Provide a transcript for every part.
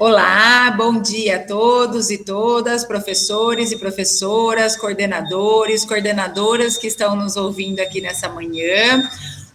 Olá, bom dia a todos e todas, professores e professoras, coordenadores, coordenadoras que estão nos ouvindo aqui nessa manhã.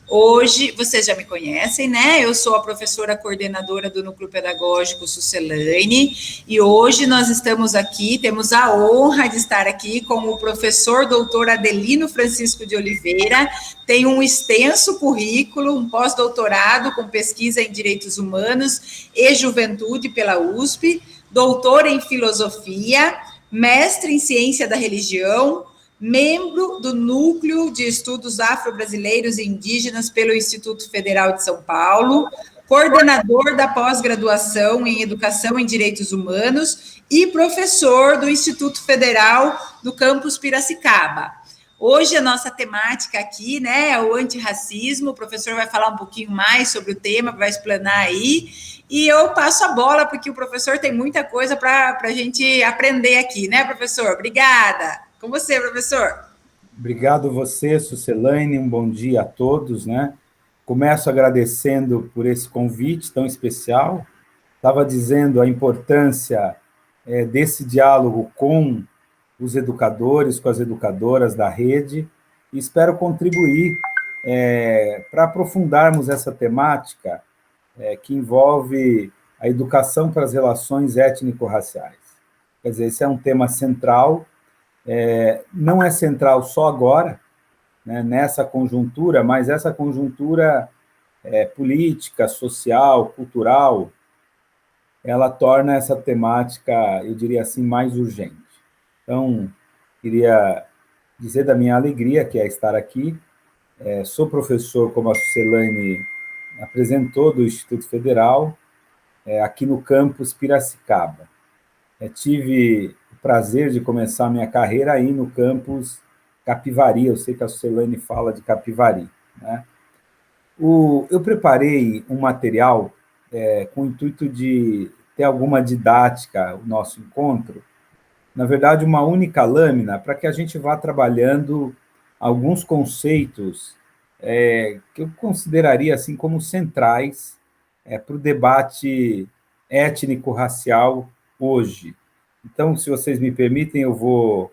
Hoje, vocês já me conhecem, né? Eu sou a professora coordenadora do Núcleo Pedagógico Sucelaine e hoje nós estamos aqui, temos a honra de estar aqui com o professor doutor Adelino Francisco de Oliveira. Tem um extenso currículo, um pós-doutorado com pesquisa em Direitos Humanos e Juventude pela USP, doutor em Filosofia, mestre em Ciência da Religião, membro do Núcleo de Estudos Afro-Brasileiros e Indígenas pelo Instituto Federal de São Paulo, coordenador da pós-graduação em Educação em Direitos Humanos e professor do Instituto Federal do Campus Piracicaba. Hoje a nossa temática aqui, né, é o antirracismo. O professor vai falar um pouquinho mais sobre o tema, vai explanar aí, e eu passo a bola, porque o professor tem muita coisa para a gente aprender aqui, né, professor? Obrigada. Com você, professor. Obrigado você, Sucelaine, um bom dia a todos, né? Começo agradecendo por esse convite tão especial. Estava dizendo a importância desse diálogo com os educadores, com as educadoras da rede, e espero contribuir para aprofundarmos essa temática que envolve a educação para as relações étnico-raciais. Quer dizer, esse é um tema central, não é central só agora, né, nessa conjuntura, mas essa conjuntura política, social, cultural, ela torna essa temática, eu diria assim, mais urgente. Então, queria dizer da minha alegria, que é estar aqui. Sou professor, como a Sucelaine apresentou, do Instituto Federal, aqui no campus Piracicaba. Tive o prazer de começar minha carreira aí no campus Capivari. Eu sei que a Sucelaine fala de Capivari, né? Eu preparei um material com o intuito de ter alguma didática, o nosso encontro, na verdade, uma única lâmina, para que a gente vá trabalhando alguns conceitos que eu consideraria assim como centrais para o debate étnico-racial hoje. Então, se vocês me permitem, eu vou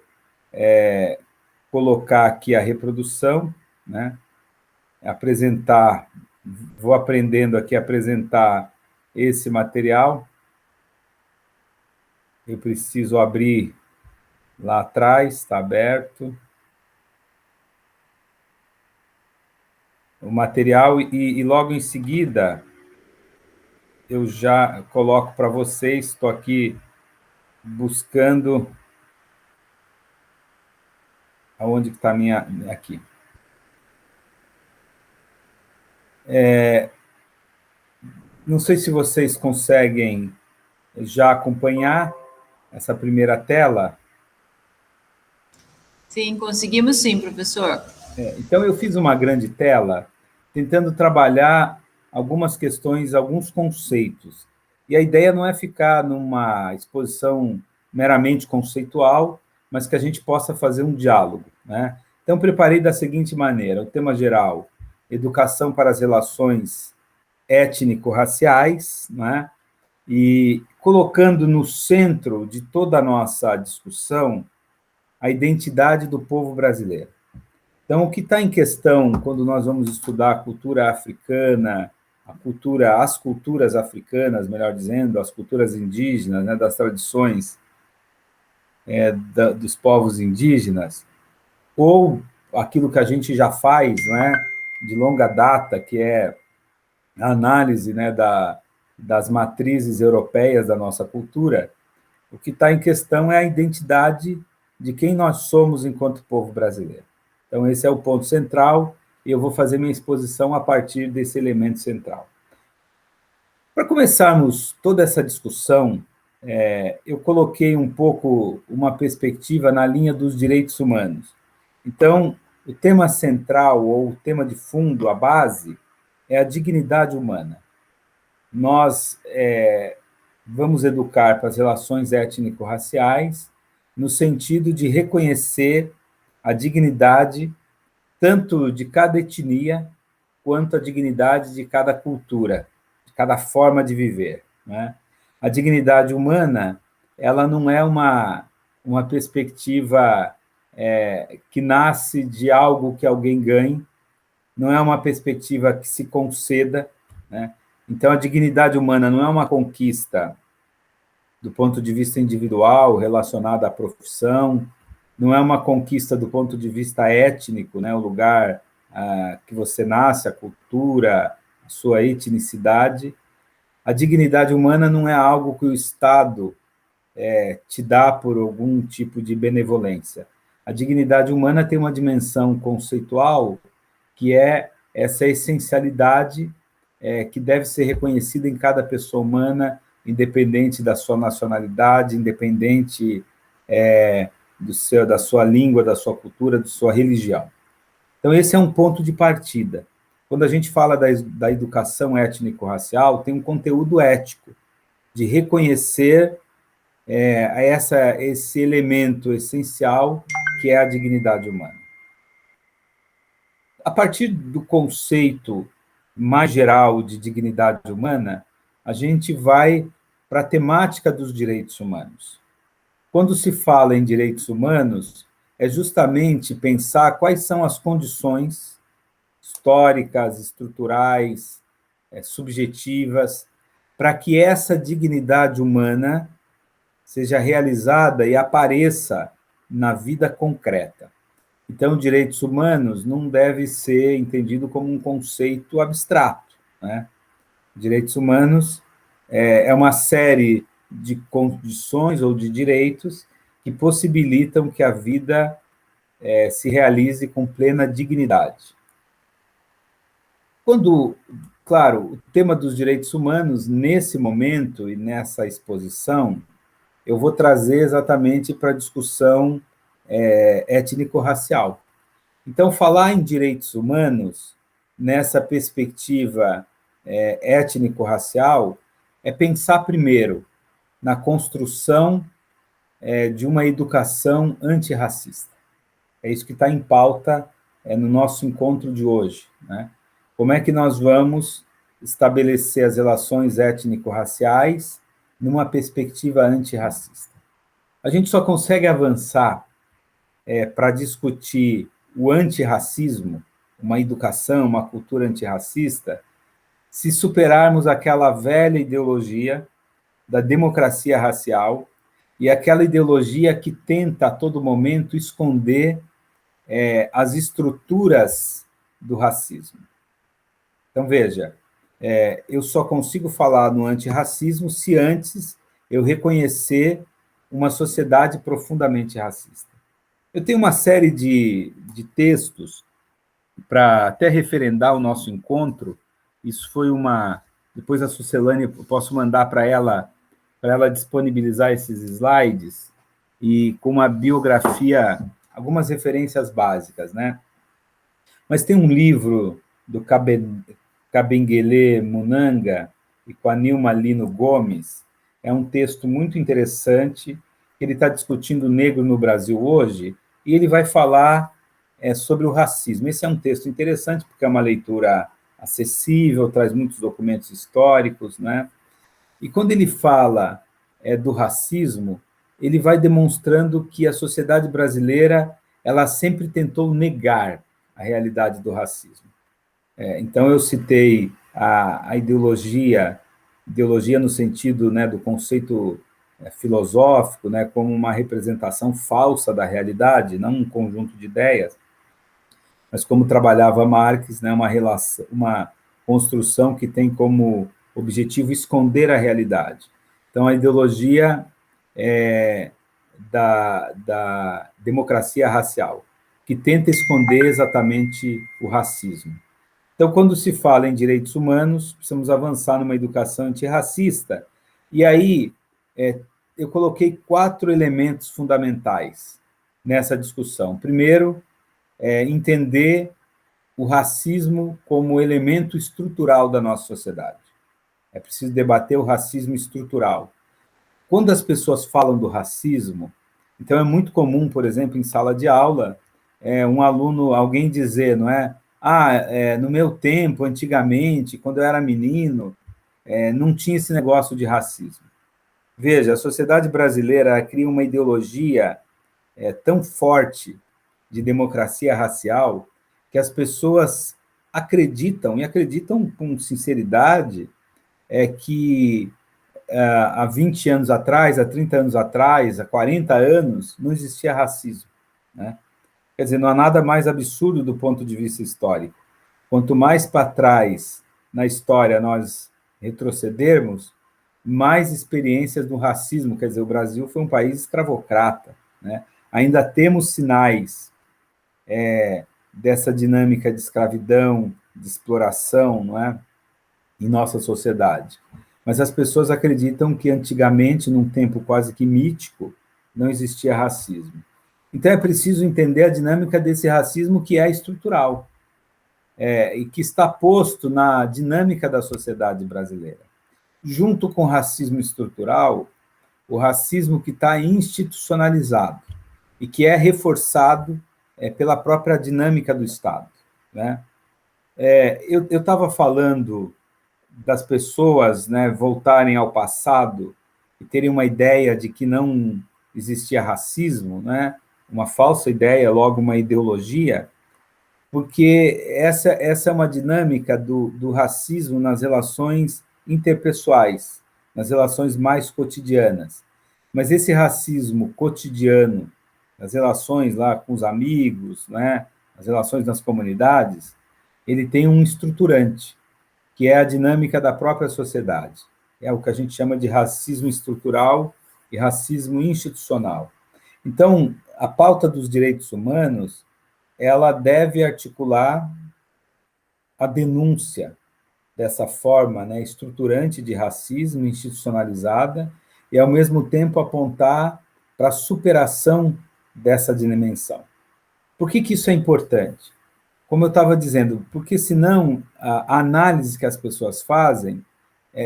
colocar aqui a reprodução, né? Vou aprendendo aqui a apresentar esse material. Eu preciso abrir lá atrás, está aberto. O material, e logo em seguida eu já coloco para vocês. Estou aqui buscando aonde está a minha... Aqui. Não sei se vocês conseguem já acompanhar essa primeira tela. Sim, conseguimos sim, professor. Então, eu fiz uma grande tela tentando trabalhar algumas questões, alguns conceitos. E a ideia não é ficar numa exposição meramente conceitual, mas que a gente possa fazer um diálogo, né? Então, preparei da seguinte maneira: o tema geral, educação para as relações étnico-raciais, né? E colocando no centro de toda a nossa discussão a identidade do povo brasileiro. Então, o que está em questão quando nós vamos estudar a cultura africana, as culturas africanas, melhor dizendo, as culturas indígenas, né, das tradições dos povos indígenas, ou aquilo que a gente já faz, né, de longa data, que é a análise, né, das matrizes europeias da nossa cultura, o que está em questão é a identidade de quem nós somos enquanto povo brasileiro. Então, esse é o ponto central, e eu vou fazer minha exposição a partir desse elemento central. Para começarmos toda essa discussão, eu coloquei um pouco uma perspectiva na linha dos direitos humanos. Então, o tema central, ou o tema de fundo, a base, é a dignidade humana. Nós vamos educar para as relações étnico-raciais no sentido de reconhecer a dignidade tanto de cada etnia quanto a dignidade de cada cultura, de cada forma de viver, né? A dignidade humana, ela não é uma perspectiva que nasce de algo que alguém ganhe, não é uma perspectiva que se conceda, né? Então, a dignidade humana não é uma conquista do ponto de vista individual, relacionada à profissão, não é uma conquista do ponto de vista étnico, né? O lugar que você nasce, a cultura, a sua etnicidade. A dignidade humana não é algo que o Estado te dá por algum tipo de benevolência. A dignidade humana tem uma dimensão conceitual que é essa essencialidade que deve ser reconhecida em cada pessoa humana, independente da sua nacionalidade, independente da sua língua, da sua cultura, da sua religião. Então, esse é um ponto de partida. Quando a gente fala da educação étnico-racial, tem um conteúdo ético, de reconhecer esse elemento essencial que é a dignidade humana. A partir do conceito mais geral de dignidade humana, a gente vai para a temática dos direitos humanos. Quando se fala em direitos humanos, é justamente pensar quais são as condições históricas, estruturais, subjetivas, para que essa dignidade humana seja realizada e apareça na vida concreta. Então, direitos humanos não deve ser entendido como um conceito abstrato, né? Direitos humanos é uma série de condições ou de direitos que possibilitam que a vida se realize com plena dignidade. Claro, o tema dos direitos humanos, nesse momento e nessa exposição, eu vou trazer exatamente para a discussão étnico-racial. Então, falar em direitos humanos, nessa perspectiva étnico-racial, é pensar primeiro na construção de uma educação antirracista. É isso que está em pauta no nosso encontro de hoje, né? Como é que nós vamos estabelecer as relações étnico-raciais numa perspectiva antirracista? A gente só consegue avançar para discutir o antirracismo, uma educação, uma cultura antirracista, se superarmos aquela velha ideologia da democracia racial e aquela ideologia que tenta a todo momento esconder as estruturas do racismo. Então, veja, eu só consigo falar no antirracismo se antes eu reconhecer uma sociedade profundamente racista. Eu tenho uma série de textos para até referendar o nosso encontro. Isso foi depois a Sucelane, eu posso mandar para ela disponibilizar esses slides, e com uma biografia, algumas referências básicas, né? Mas tem um livro do Kabengele Munanga e com a Nilma Lino Gomes, é um texto muito interessante, ele está discutindo o negro no Brasil hoje, e ele vai falar sobre o racismo. Esse é um texto interessante, porque é uma leitura acessível, traz muitos documentos históricos, né? E quando ele fala do racismo, ele vai demonstrando que a sociedade brasileira ela sempre tentou negar a realidade do racismo. Então, eu citei a ideologia no sentido, né, do conceito filosófico, né, como uma representação falsa da realidade, não um conjunto de ideias, mas como trabalhava Marx, né, uma construção que tem como objetivo esconder a realidade. Então, a ideologia da democracia racial, que tenta esconder exatamente o racismo. Então, quando se fala em direitos humanos, precisamos avançar numa educação antirracista. E aí, eu coloquei 4 elementos fundamentais nessa discussão. Primeiro, entender o racismo como elemento estrutural da nossa sociedade. É preciso debater o racismo estrutural. Quando as pessoas falam do racismo, então é muito comum, por exemplo, em sala de aula, um aluno, alguém dizer, não é? No meu tempo, antigamente, quando eu era menino, não tinha esse negócio de racismo. Veja, a sociedade brasileira cria uma ideologia tão forte de democracia racial que as pessoas acreditam, e acreditam com sinceridade, que há 20 anos atrás, há 30 anos atrás, há 40 anos, não existia racismo, né? Quer dizer, não há nada mais absurdo do ponto de vista histórico. Quanto mais para trás na história nós retrocedermos, mais experiências do racismo, quer dizer, o Brasil foi um país escravocrata, né? Ainda temos sinais dessa dinâmica de escravidão, de exploração, não é? Em nossa sociedade. Mas as pessoas acreditam que antigamente, num tempo quase que mítico, não existia racismo. Então é preciso entender a dinâmica desse racismo que é estrutural, e que está posto na dinâmica da sociedade brasileira. Junto com o racismo estrutural, o racismo que está institucionalizado e que é reforçado pela própria dinâmica do Estado, né? Eu estava falando das pessoas, né, voltarem ao passado e terem uma ideia de que não existia racismo, né? Uma falsa ideia, logo uma ideologia, porque essa é uma dinâmica do racismo nas relações interpessoais, nas relações mais cotidianas. Mas esse racismo cotidiano, as relações lá com os amigos, né, as relações nas comunidades, ele tem um estruturante, que é a dinâmica da própria sociedade. É o que a gente chama de racismo estrutural e racismo institucional. Então, a pauta dos direitos humanos, ela deve articular a denúncia dessa forma, né, estruturante de racismo institucionalizada e, ao mesmo tempo, apontar para a superação dessa dimensão. Por que isso é importante? Como eu estava dizendo, porque senão a análise que as pessoas fazem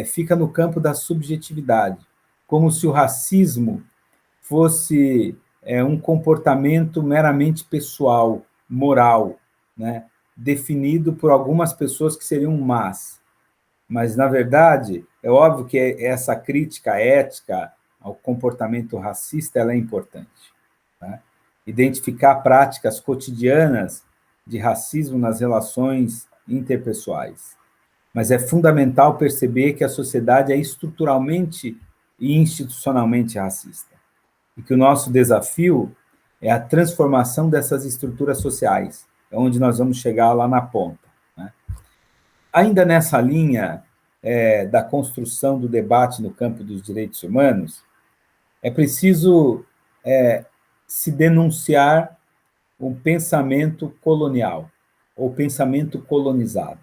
fica no campo da subjetividade, como se o racismo fosse um comportamento meramente pessoal, moral, né, definido por algumas pessoas que seriam más. Mas, na verdade, é óbvio que essa crítica ética ao comportamento racista ela é importante, né? Identificar práticas cotidianas de racismo nas relações interpessoais. Mas é fundamental perceber que a sociedade é estruturalmente e institucionalmente racista. E que o nosso desafio é a transformação dessas estruturas sociais, é onde nós vamos chegar lá na ponta, né? Ainda nessa linha da construção do debate no campo dos direitos humanos, é preciso se denunciar um pensamento colonial, ou pensamento colonizado.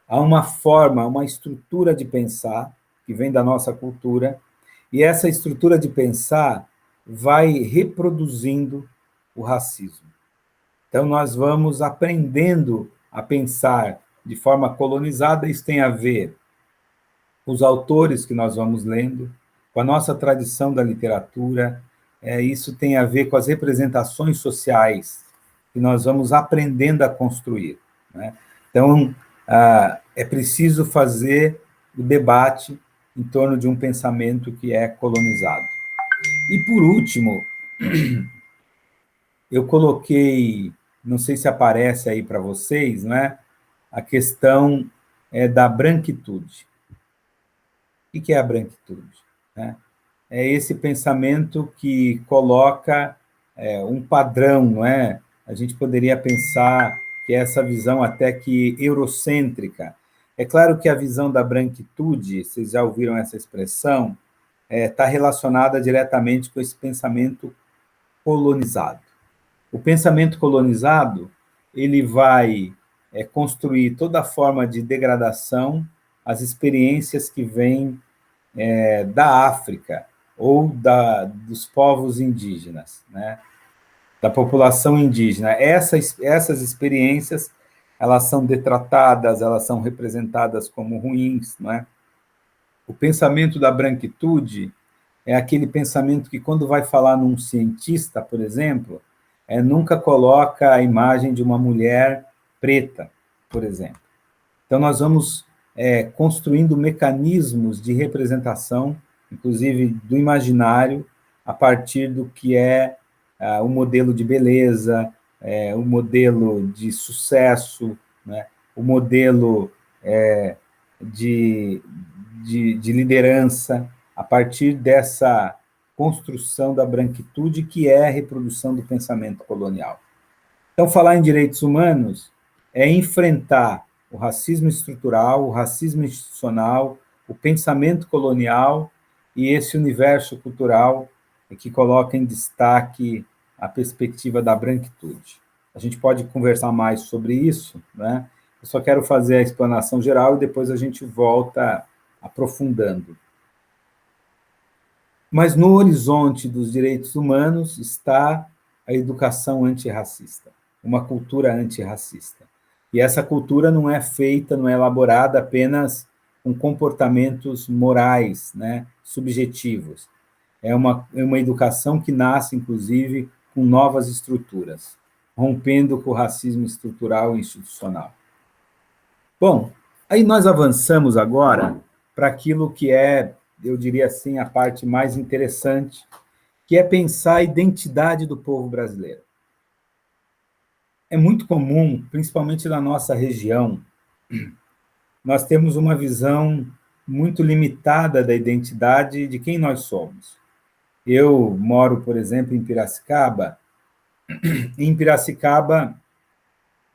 Há uma forma, uma estrutura de pensar, que vem da nossa cultura, e essa estrutura de pensar vai reproduzindo o racismo. Então, nós vamos aprendendo a pensar de forma colonizada, isso tem a ver com os autores que nós vamos lendo, com a nossa tradição da literatura, isso tem a ver com as representações sociais que nós vamos aprendendo a construir, né? Então, é preciso fazer o debate em torno de um pensamento que é colonizado. E, por último, eu coloquei, não sei se aparece aí para vocês, né, a questão da branquitude. O que é a branquitude, né? É esse pensamento que coloca um padrão, não é? A gente poderia pensar que essa visão até que eurocêntrica. É claro que a visão da branquitude, vocês já ouviram essa expressão, está relacionada diretamente com esse pensamento colonizado. O pensamento colonizado, ele vai construir toda forma de degradação, as experiências que vêm da África ou dos povos indígenas, né? Da população indígena. Essas experiências, elas são detratadas, elas são representadas como ruins, não é? O pensamento da branquitude é aquele pensamento que, quando vai falar num cientista, por exemplo, nunca coloca a imagem de uma mulher preta, por exemplo. Então, nós vamos construindo mecanismos de representação inclusive do imaginário, a partir do que é o modelo de beleza, o modelo de sucesso, né? O modelo de, de liderança, a partir dessa construção da branquitude, que é a reprodução do pensamento colonial. Então, falar em direitos humanos é enfrentar o racismo estrutural, o racismo institucional, o pensamento colonial e esse universo cultural que coloca em destaque a perspectiva da branquitude. A gente pode conversar mais sobre isso, né? Eu só quero fazer a explanação geral e depois a gente volta aprofundando. Mas no horizonte dos direitos humanos está a educação antirracista, uma cultura antirracista. E essa cultura não é feita, não é elaborada apenas com comportamentos morais, né, subjetivos. É uma educação que nasce, inclusive, com novas estruturas, rompendo com o racismo estrutural e institucional. Bom, aí nós avançamos agora para aquilo que é, eu diria assim, a parte mais interessante, que é pensar a identidade do povo brasileiro. É muito comum, principalmente na nossa região, nós temos uma visão muito limitada da identidade de quem nós somos. Eu moro, por exemplo, em Piracicaba. Em Piracicaba,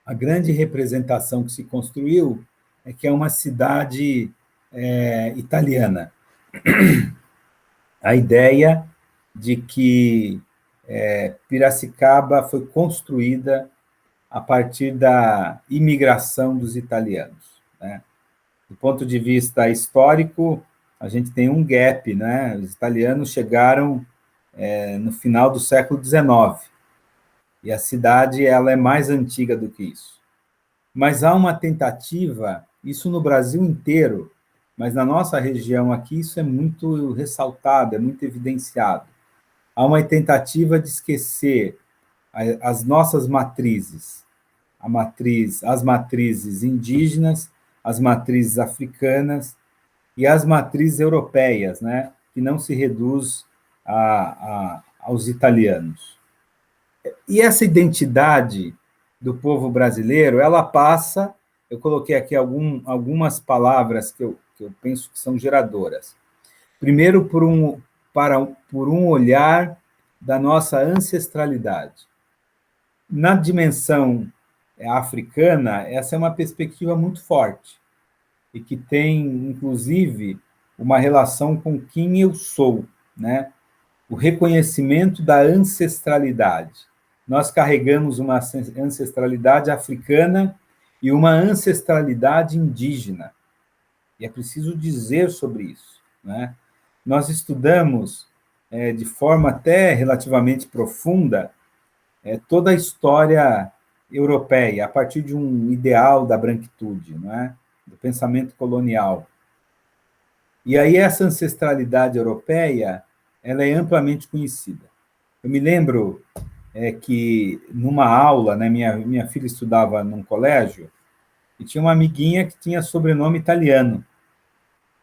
a grande representação que se construiu é que é uma cidade italiana. A ideia de que Piracicaba foi construída a partir da imigração dos italianos, né? Do ponto de vista histórico, a gente tem um gap, né? Os italianos chegaram no final do século XIX, e a cidade ela é mais antiga do que isso. Mas há uma tentativa, isso no Brasil inteiro, mas na nossa região aqui isso é muito ressaltado, é muito evidenciado. Há uma tentativa de esquecer as nossas matrizes, as matrizes indígenas, as matrizes africanas e as matrizes europeias, né, que não se reduz aos italianos. E essa identidade do povo brasileiro, ela passa, eu coloquei aqui algumas palavras que eu penso que são geradoras. Primeiro, por um olhar da nossa ancestralidade. Na dimensão africana, essa é uma perspectiva muito forte, e que tem, inclusive, uma relação com quem eu sou, né? O reconhecimento da ancestralidade. Nós carregamos uma ancestralidade africana e uma ancestralidade indígena. E é preciso dizer sobre isso, né? Nós estudamos, de forma até relativamente profunda, toda a história europeia, a partir de um ideal da branquitude, não é? Do pensamento colonial. E aí essa ancestralidade europeia, ela é amplamente conhecida. Eu me lembro que numa aula, né, minha filha estudava num colégio, e tinha uma amiguinha que tinha sobrenome italiano.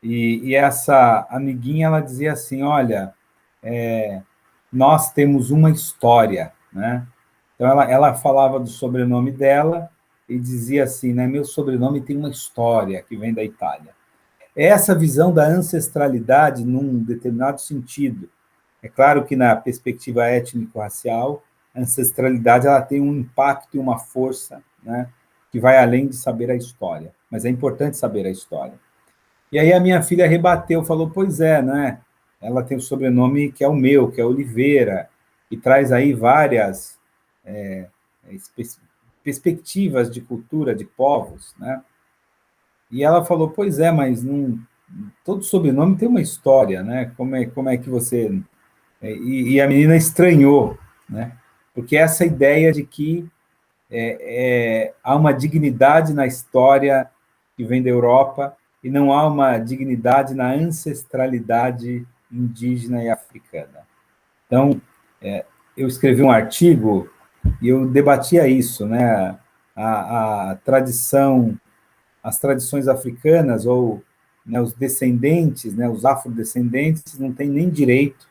E essa amiguinha, ela dizia assim, olha, nós temos uma história, né? Então, ela falava do sobrenome dela e dizia assim, né, meu sobrenome tem uma história que vem da Itália. Essa visão da ancestralidade num determinado sentido. É claro que na perspectiva étnico-racial, a ancestralidade ela tem um impacto e uma força, né, que vai além de saber a história. Mas é importante saber a história. E aí a minha filha rebateu, falou, pois é, né? Ela tem o sobrenome que é o meu, que é Oliveira, e traz aí várias perspectivas de cultura, de povos, né? E ela falou, pois é, mas não, todo sobrenome tem uma história, né? Como é que você... E a menina estranhou, né? Porque essa ideia de que há uma dignidade na história que vem da Europa e não há uma dignidade na ancestralidade indígena e africana. Então, eu escrevi um artigo e eu debatia isso, né? A tradição, as tradições africanas ou né, os descendentes, né, os afrodescendentes, não têm nem direito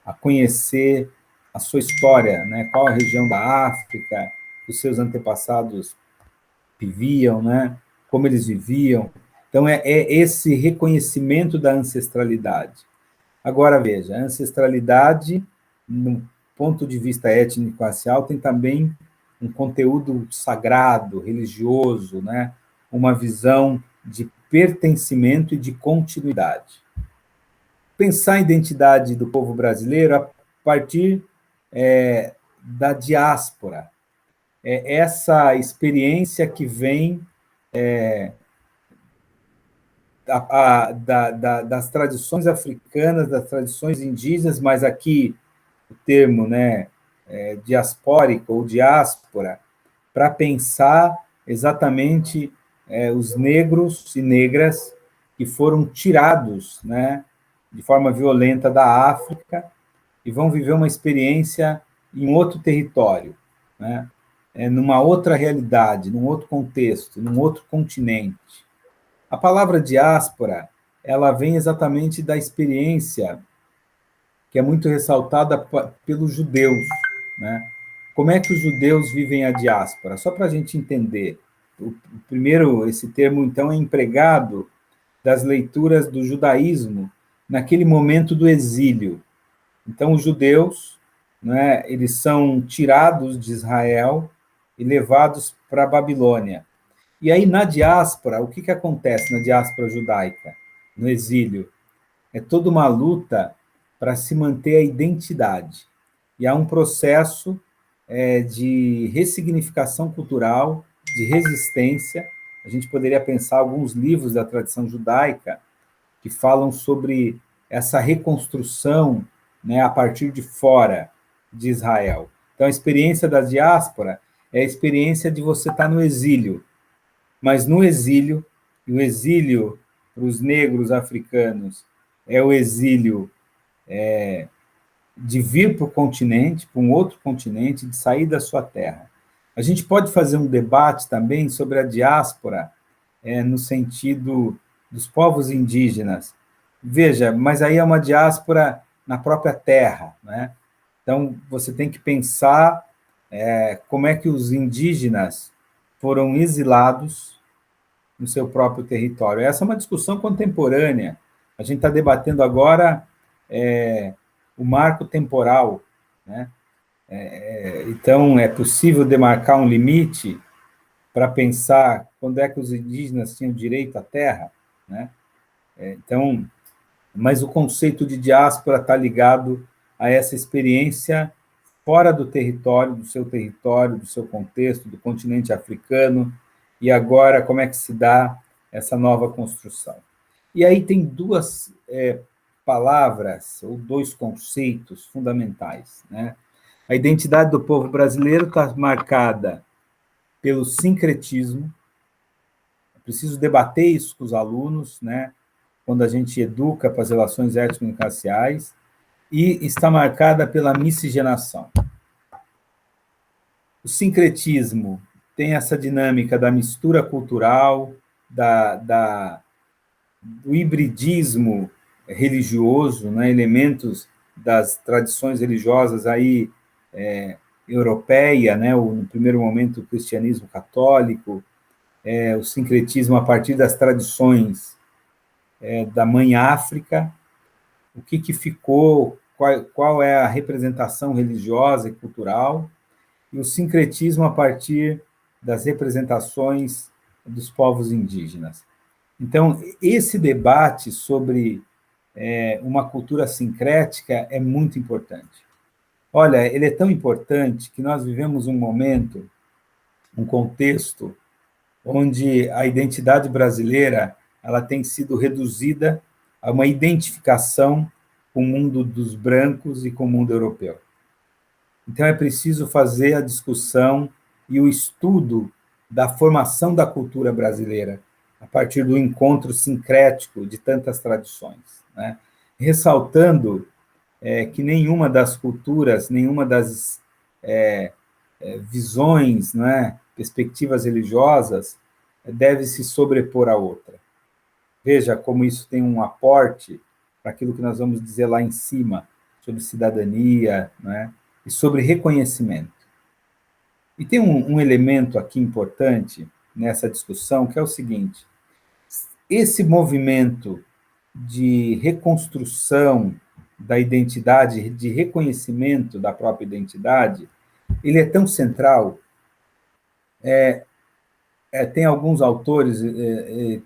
a conhecer a sua história, né, qual a região da África, os seus antepassados viviam, né, como eles viviam. Então, é esse reconhecimento da ancestralidade. Agora, veja, a ancestralidade, no ponto de vista étnico-racial, tem também um conteúdo sagrado, religioso, né? Uma visão de pertencimento e de continuidade. Pensar a identidade do povo brasileiro a partir da diáspora. É essa experiência que vem das tradições africanas, das tradições indígenas, mas aqui o termo, né, diaspórico ou diáspora, para pensar exatamente os negros e negras que foram tirados, né, de forma violenta da África e vão viver uma experiência em outro território, né, numa outra realidade, num outro contexto, num outro continente. A palavra diáspora, ela vem exatamente da experiência que é muito ressaltada pelos judeus, né? Como é que os judeus vivem a diáspora? Só para a gente entender. Primeiro, esse termo, então, é empregado das leituras do judaísmo naquele momento do exílio. Então, os judeus, né, eles são tirados de Israel e levados para a Babilônia. E aí, na diáspora, o que acontece na diáspora judaica, no exílio? É toda uma luta para se manter a identidade. E há um processo de ressignificação cultural, de resistência. A gente poderia pensar alguns livros da tradição judaica que falam sobre essa reconstrução, né, a partir de fora de Israel. Então, a experiência da diáspora é a experiência de você estar no exílio, mas no exílio, e o exílio para os negros africanos é o exílio de vir para o continente, para um outro continente, de sair da sua terra. A gente pode fazer um debate também sobre a diáspora, no sentido dos povos indígenas. Veja, mas aí é uma diáspora na própria terra, né? Então, você tem que pensar como é que os indígenas foram exilados no seu próprio território. Essa é uma discussão contemporânea. A gente está debatendo agora o marco temporal, né? Então, é possível demarcar um limite para pensar quando é que os indígenas tinham direito à terra, né? Então, mas o conceito de diáspora está ligado a essa experiência fora do seu contexto, do continente africano, e agora como é que se dá essa nova construção. E aí tem duas palavras, ou dois conceitos fundamentais, né? A identidade do povo brasileiro está marcada pelo sincretismo. É preciso debater isso com os alunos, né? Quando a gente educa para as relações étnico-raciais, e está marcada pela miscigenação. O sincretismo tem essa dinâmica da mistura cultural, do hibridismo religioso, né? Elementos das tradições religiosas aí europeia, né? No primeiro momento o cristianismo católico, o sincretismo a partir das tradições da mãe África, o que ficou, qual é a representação religiosa e cultural, e o sincretismo a partir das representações dos povos indígenas. Então, esse debate sobre uma cultura sincrética é muito importante. Olha, ele é tão importante que nós vivemos um momento, um contexto, onde a identidade brasileira ela tem sido reduzida a uma identificação com o mundo dos brancos e com o mundo europeu. Então, é preciso fazer a discussão e o estudo da formação da cultura brasileira, a partir do encontro sincrético de tantas tradições, né? Ressaltando que nenhuma das culturas, nenhuma das visões, né, perspectivas religiosas, deve se sobrepor à outra. Veja como isso tem um aporte para aquilo que nós vamos dizer lá em cima, sobre cidadania, né? E sobre reconhecimento. E tem um elemento aqui importante nessa discussão, que é o seguinte: esse movimento de reconstrução da identidade, de reconhecimento da própria identidade, ele é tão central. Tem alguns autores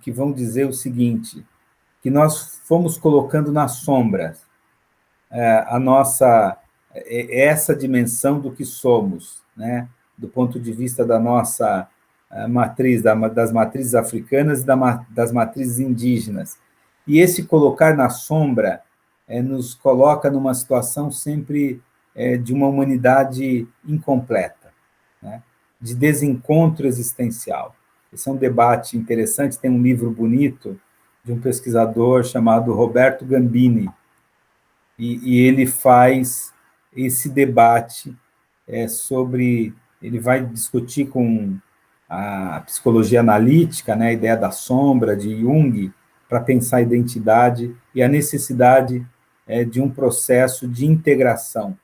que vão dizer o seguinte, que nós fomos colocando na sombra a nossa essa dimensão do que somos, né? Do ponto de vista da nossa matriz, das matrizes africanas e das matrizes indígenas. E esse colocar na sombra nos coloca numa situação sempre de uma humanidade incompleta, né? De desencontro existencial. Esse é um debate interessante, tem um livro bonito de um pesquisador chamado Roberto Gambini, e ele faz esse debate sobre... Ele vai discutir com a psicologia analítica, né, a ideia da sombra, de Jung, para pensar a identidade e a necessidade de um processo de integração,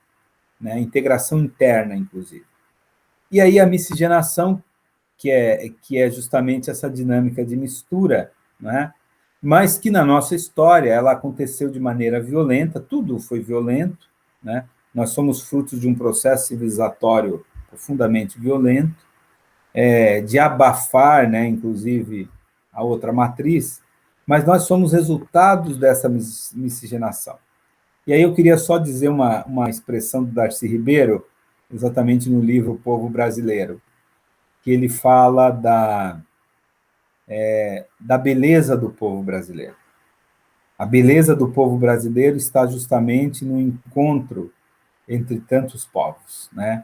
né, integração interna, inclusive. E aí a miscigenação, que é justamente essa dinâmica de mistura, né, mas que na nossa história ela aconteceu de maneira violenta, tudo foi violento, né? Nós somos frutos de um processo civilizatório profundamente violento, de abafar, né, inclusive, a outra matriz, mas nós somos resultados dessa miscigenação. E aí eu queria só dizer uma expressão do Darcy Ribeiro, exatamente no livro O Povo Brasileiro, que ele fala da beleza do povo brasileiro. A beleza do povo brasileiro está justamente no encontro entre tantos povos, né?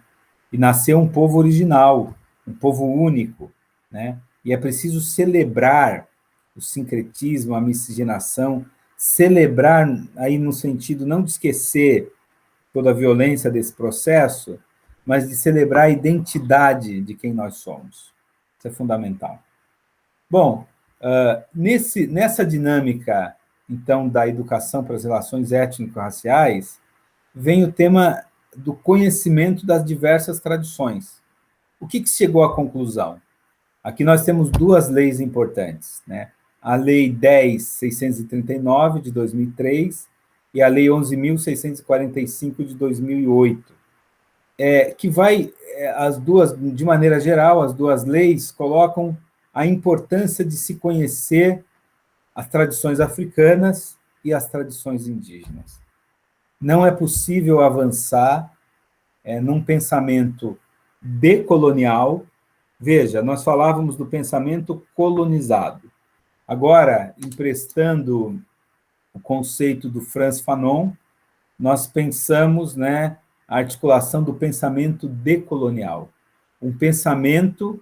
E nasceu um povo original, um povo único, né? E é preciso celebrar o sincretismo, a miscigenação, celebrar aí no sentido não de esquecer toda a violência desse processo, mas de celebrar a identidade de quem nós somos. Isso é fundamental. Bom, nessa dinâmica, então, da educação para as relações étnico-raciais, vem o tema do conhecimento das diversas tradições. O que chegou à conclusão? Aqui nós temos duas leis importantes, né? A Lei 10.639, de 2003, e a Lei 11.645, de 2008, que vai, as duas, de maneira geral, as duas leis colocam a importância de se conhecer as tradições africanas e as tradições indígenas. Não é possível avançar num pensamento decolonial. Veja, nós falávamos do pensamento colonizado. Agora, emprestando o conceito do Frantz Fanon, nós pensamos, né, a articulação do pensamento decolonial. Um pensamento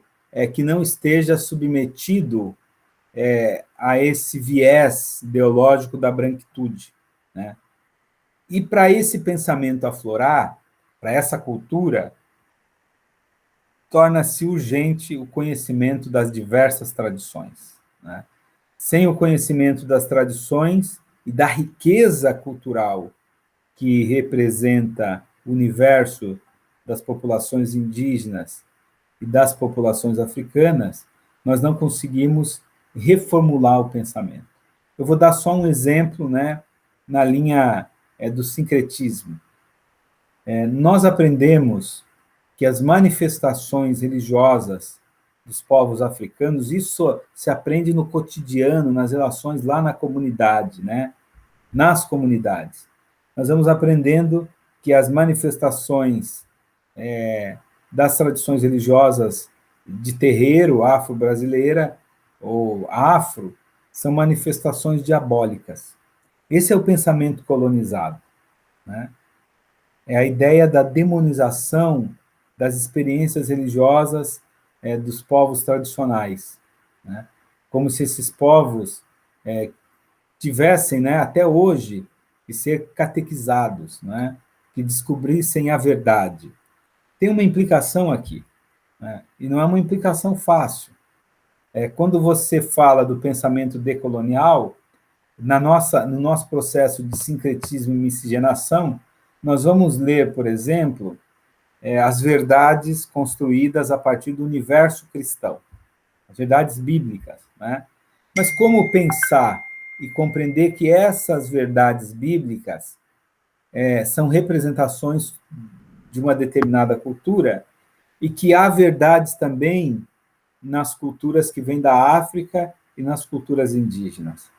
que não esteja submetido a esse viés ideológico da branquitude, né? E para esse pensamento aflorar, para essa cultura, torna-se urgente o conhecimento das diversas tradições, né? Sem o conhecimento das tradições e da riqueza cultural que representa o universo das populações indígenas e das populações africanas, nós não conseguimos reformular o pensamento. Eu vou dar só um exemplo, né, na linha do sincretismo. Nós aprendemos que as manifestações religiosas dos povos africanos, isso se aprende no cotidiano, nas relações lá na comunidade, né? Nas comunidades. Nós vamos aprendendo que as manifestações das tradições religiosas de terreiro afro-brasileira ou afro são manifestações diabólicas. Esse é o pensamento colonizado, né? É a ideia da demonização das experiências religiosas dos povos tradicionais, né? Como se esses povos tivessem, né, até hoje, que ser catequizados, né, que descobrissem a verdade. Tem uma implicação aqui, né, e não é uma implicação fácil. Quando você fala do pensamento decolonial, no nosso processo de sincretismo e miscigenação, nós vamos ler, por exemplo, as verdades construídas a partir do universo cristão, as verdades bíblicas, né? Mas como pensar e compreender que essas verdades bíblicas são representações de uma determinada cultura e que há verdades também nas culturas que vêm da África e nas culturas indígenas.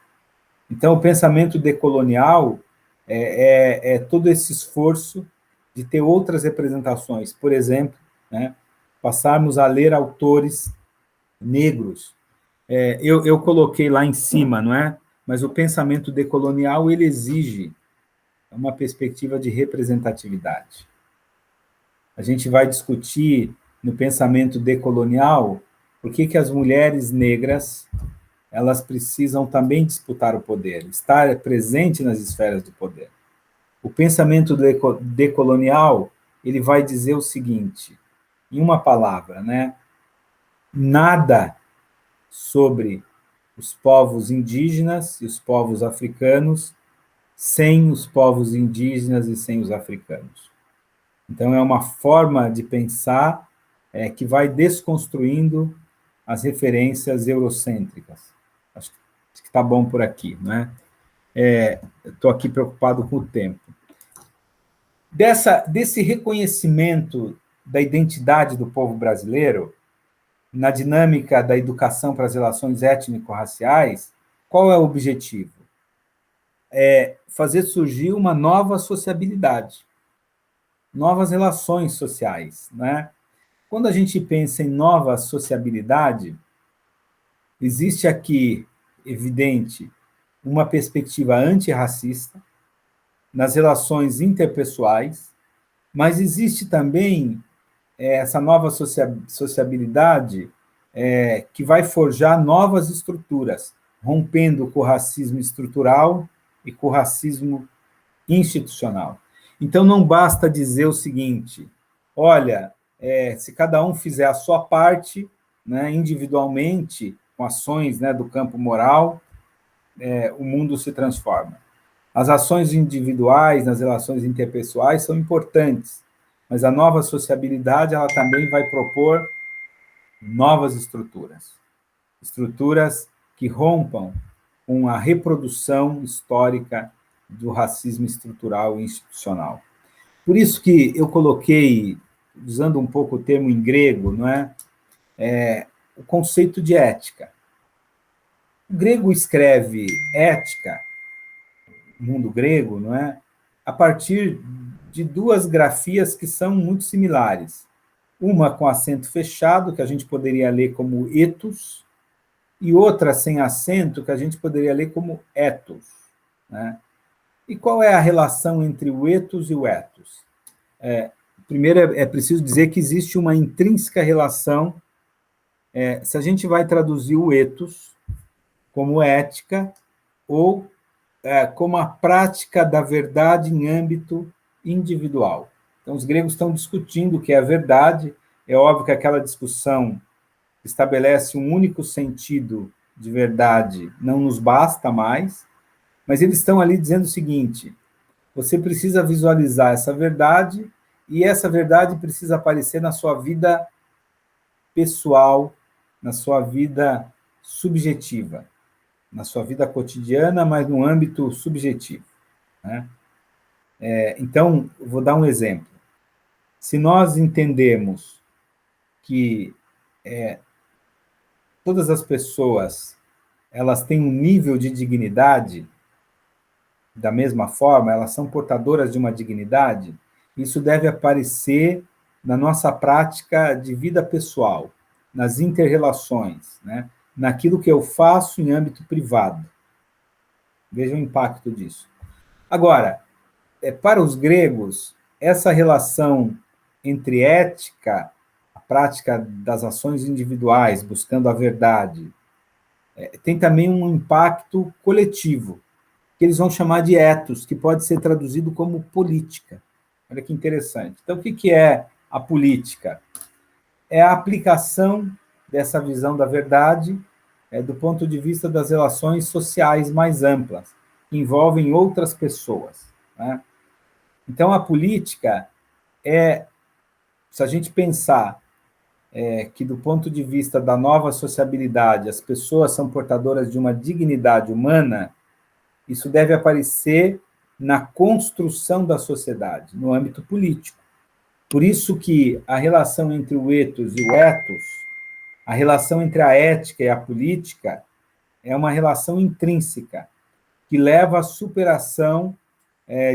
Então, o pensamento decolonial é todo esse esforço de ter outras representações. Por exemplo, né, passarmos a ler autores negros. Eu coloquei lá em cima, não é? Mas o pensamento decolonial, ele exige uma perspectiva de representatividade. A gente vai discutir no pensamento decolonial por que as mulheres negras elas precisam também disputar o poder, estar presente nas esferas do poder. O pensamento decolonial, ele vai dizer o seguinte, em uma palavra, né? Nada sobre os povos indígenas e os povos africanos sem os povos indígenas e sem os africanos. Então, é uma forma de pensar que vai desconstruindo as referências eurocêntricas. Acho que está bom por aqui, né? Estou aqui preocupado com o tempo. Desse reconhecimento da identidade do povo brasileiro, na dinâmica da educação para as relações étnico-raciais, qual é o objetivo? Fazer surgir uma nova sociabilidade, novas relações sociais, né? Quando a gente pensa em nova sociabilidade, existe aqui, evidente, uma perspectiva antirracista nas relações interpessoais, mas existe também essa nova sociabilidade que vai forjar novas estruturas, rompendo com o racismo estrutural e com o racismo institucional. Então, não basta dizer o seguinte, olha, se cada um fizer a sua parte, né, individualmente, com ações, né, do campo moral, o mundo se transforma. As ações individuais nas relações interpessoais são importantes, mas a nova sociabilidade ela também vai propor novas estruturas, estruturas que rompam com a reprodução histórica do racismo estrutural e institucional. Por isso que eu coloquei, usando um pouco o termo em grego, não é? O conceito de ética. O grego escreve ética, o mundo grego, não é? A partir de duas grafias que são muito similares. Uma com acento fechado, que a gente poderia ler como ethos, e outra sem acento, que a gente poderia ler como ethos, né? E qual é a relação entre o ethos e o ethos? Primeiro, é preciso dizer que existe uma intrínseca relação. Se a gente vai traduzir o ethos como ética ou como a prática da verdade em âmbito individual. Então, os gregos estão discutindo o que é a verdade. É óbvio que aquela discussão estabelece um único sentido de verdade, não nos basta mais, mas eles estão ali dizendo o seguinte, você precisa visualizar essa verdade e essa verdade precisa aparecer na sua vida pessoal, na sua vida subjetiva, na sua vida cotidiana, mas no âmbito subjetivo, né? Então, vou dar um exemplo. Se nós entendemos que todas as pessoas elas têm um nível de dignidade, da mesma forma, elas são portadoras de uma dignidade, isso deve aparecer na nossa prática de vida pessoal, nas inter-relações, né? Naquilo que eu faço em âmbito privado. Veja o impacto disso. Agora, para os gregos, essa relação entre ética, a prática das ações individuais, buscando a verdade, tem também um impacto coletivo, que eles vão chamar de ethos, que pode ser traduzido como política. Olha que interessante. Então, o que é a política? É a aplicação dessa visão da verdade do ponto de vista das relações sociais mais amplas, que envolvem outras pessoas, né? Então, a política se a gente pensar que, do ponto de vista da nova sociabilidade, as pessoas são portadoras de uma dignidade humana, isso deve aparecer na construção da sociedade, no âmbito político. Por isso que a relação entre o ethos e o ethos, a relação entre a ética e a política, é uma relação intrínseca, que leva à superação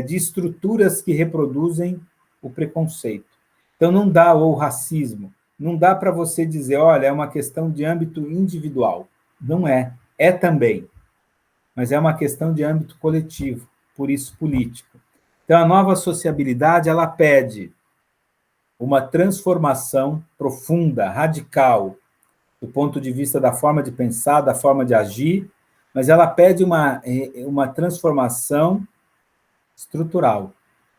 de estruturas que reproduzem o preconceito. Então, não dá, ou o racismo, não dá para você dizer, olha, é uma questão de âmbito individual. Não é. É também. Mas é uma questão de âmbito coletivo, por isso político. Então, a nova sociabilidade, ela pede uma transformação profunda, radical, do ponto de vista da forma de pensar, da forma de agir, mas ela pede uma transformação estrutural.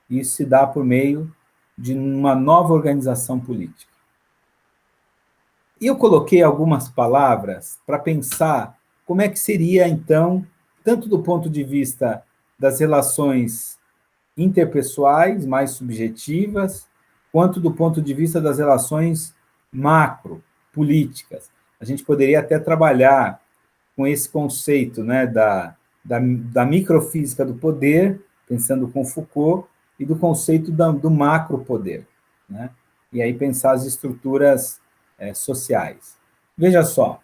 Isso se dá por meio de uma nova organização política. E eu coloquei algumas palavras para pensar como é que seria, então, tanto do ponto de vista das relações interpessoais, mais subjetivas, quanto do ponto de vista das relações macro, políticas. A gente poderia até trabalhar com esse conceito, né, da microfísica do poder, pensando com Foucault, e do conceito do macropoder, né? E aí pensar as estruturas sociais. Veja só,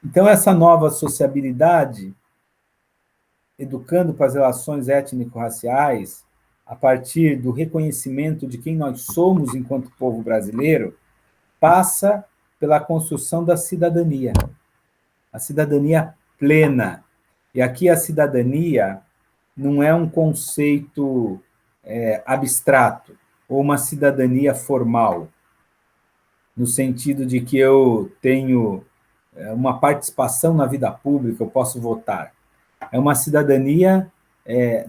então essa nova sociabilidade, educando para as relações étnico-raciais, a partir do reconhecimento de quem nós somos enquanto povo brasileiro, passa pela construção da cidadania, a cidadania plena. E aqui a cidadania não é um conceito abstrato, ou uma cidadania formal, no sentido de que eu tenho uma participação na vida pública, eu posso votar. É uma cidadania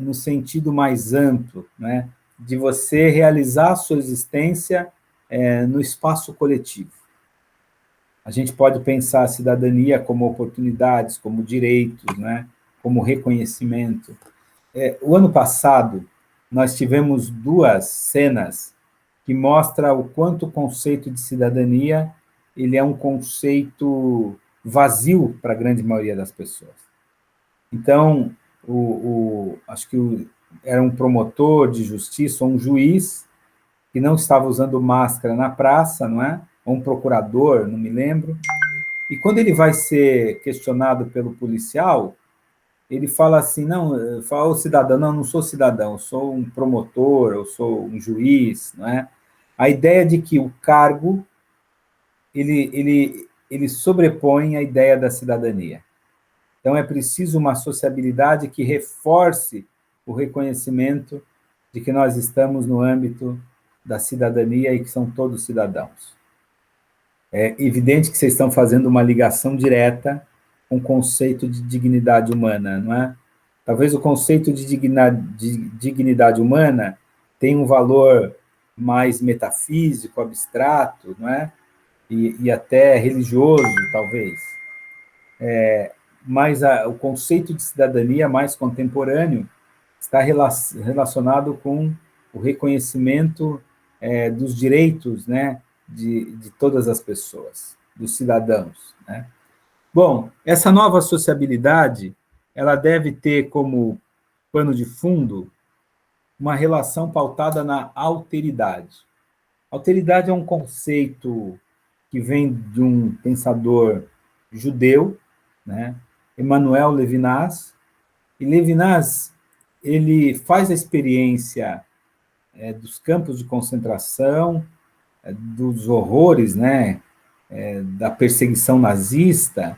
no sentido mais amplo, né, de você realizar a sua existência no espaço coletivo. A gente pode pensar a cidadania como oportunidades, como direitos, né, como reconhecimento. O ano passado, nós tivemos 2 cenas que mostram o quanto o conceito de cidadania ele é um conceito vazio para a grande maioria das pessoas. Então, acho que era um promotor de justiça, ou um juiz, que não estava usando máscara na praça, não é? Ou um procurador, não me lembro. E quando ele vai ser questionado pelo policial, ele fala assim, não, fala o cidadão, não sou cidadão, eu sou um promotor, eu sou um juiz, não é? A ideia de que o cargo, ele sobrepõe a ideia da cidadania. Então, é preciso uma sociabilidade que reforce o reconhecimento de que nós estamos no âmbito da cidadania e que são todos cidadãos. É evidente que vocês estão fazendo uma ligação direta com o conceito de dignidade humana, não é? Talvez o conceito de dignidade humana tenha um valor mais metafísico, abstrato, não é? E até religioso, talvez. Mas o conceito de cidadania mais contemporâneo está relacionado com o reconhecimento dos direitos, né, de todas as pessoas, dos cidadãos, né? Bom, essa nova sociabilidade, ela deve ter como pano de fundo uma relação pautada na alteridade. Alteridade é um conceito que vem de um pensador judeu, né, Emmanuel Levinas, e Levinas ele faz a experiência dos campos de concentração, dos horrores, né, da perseguição nazista,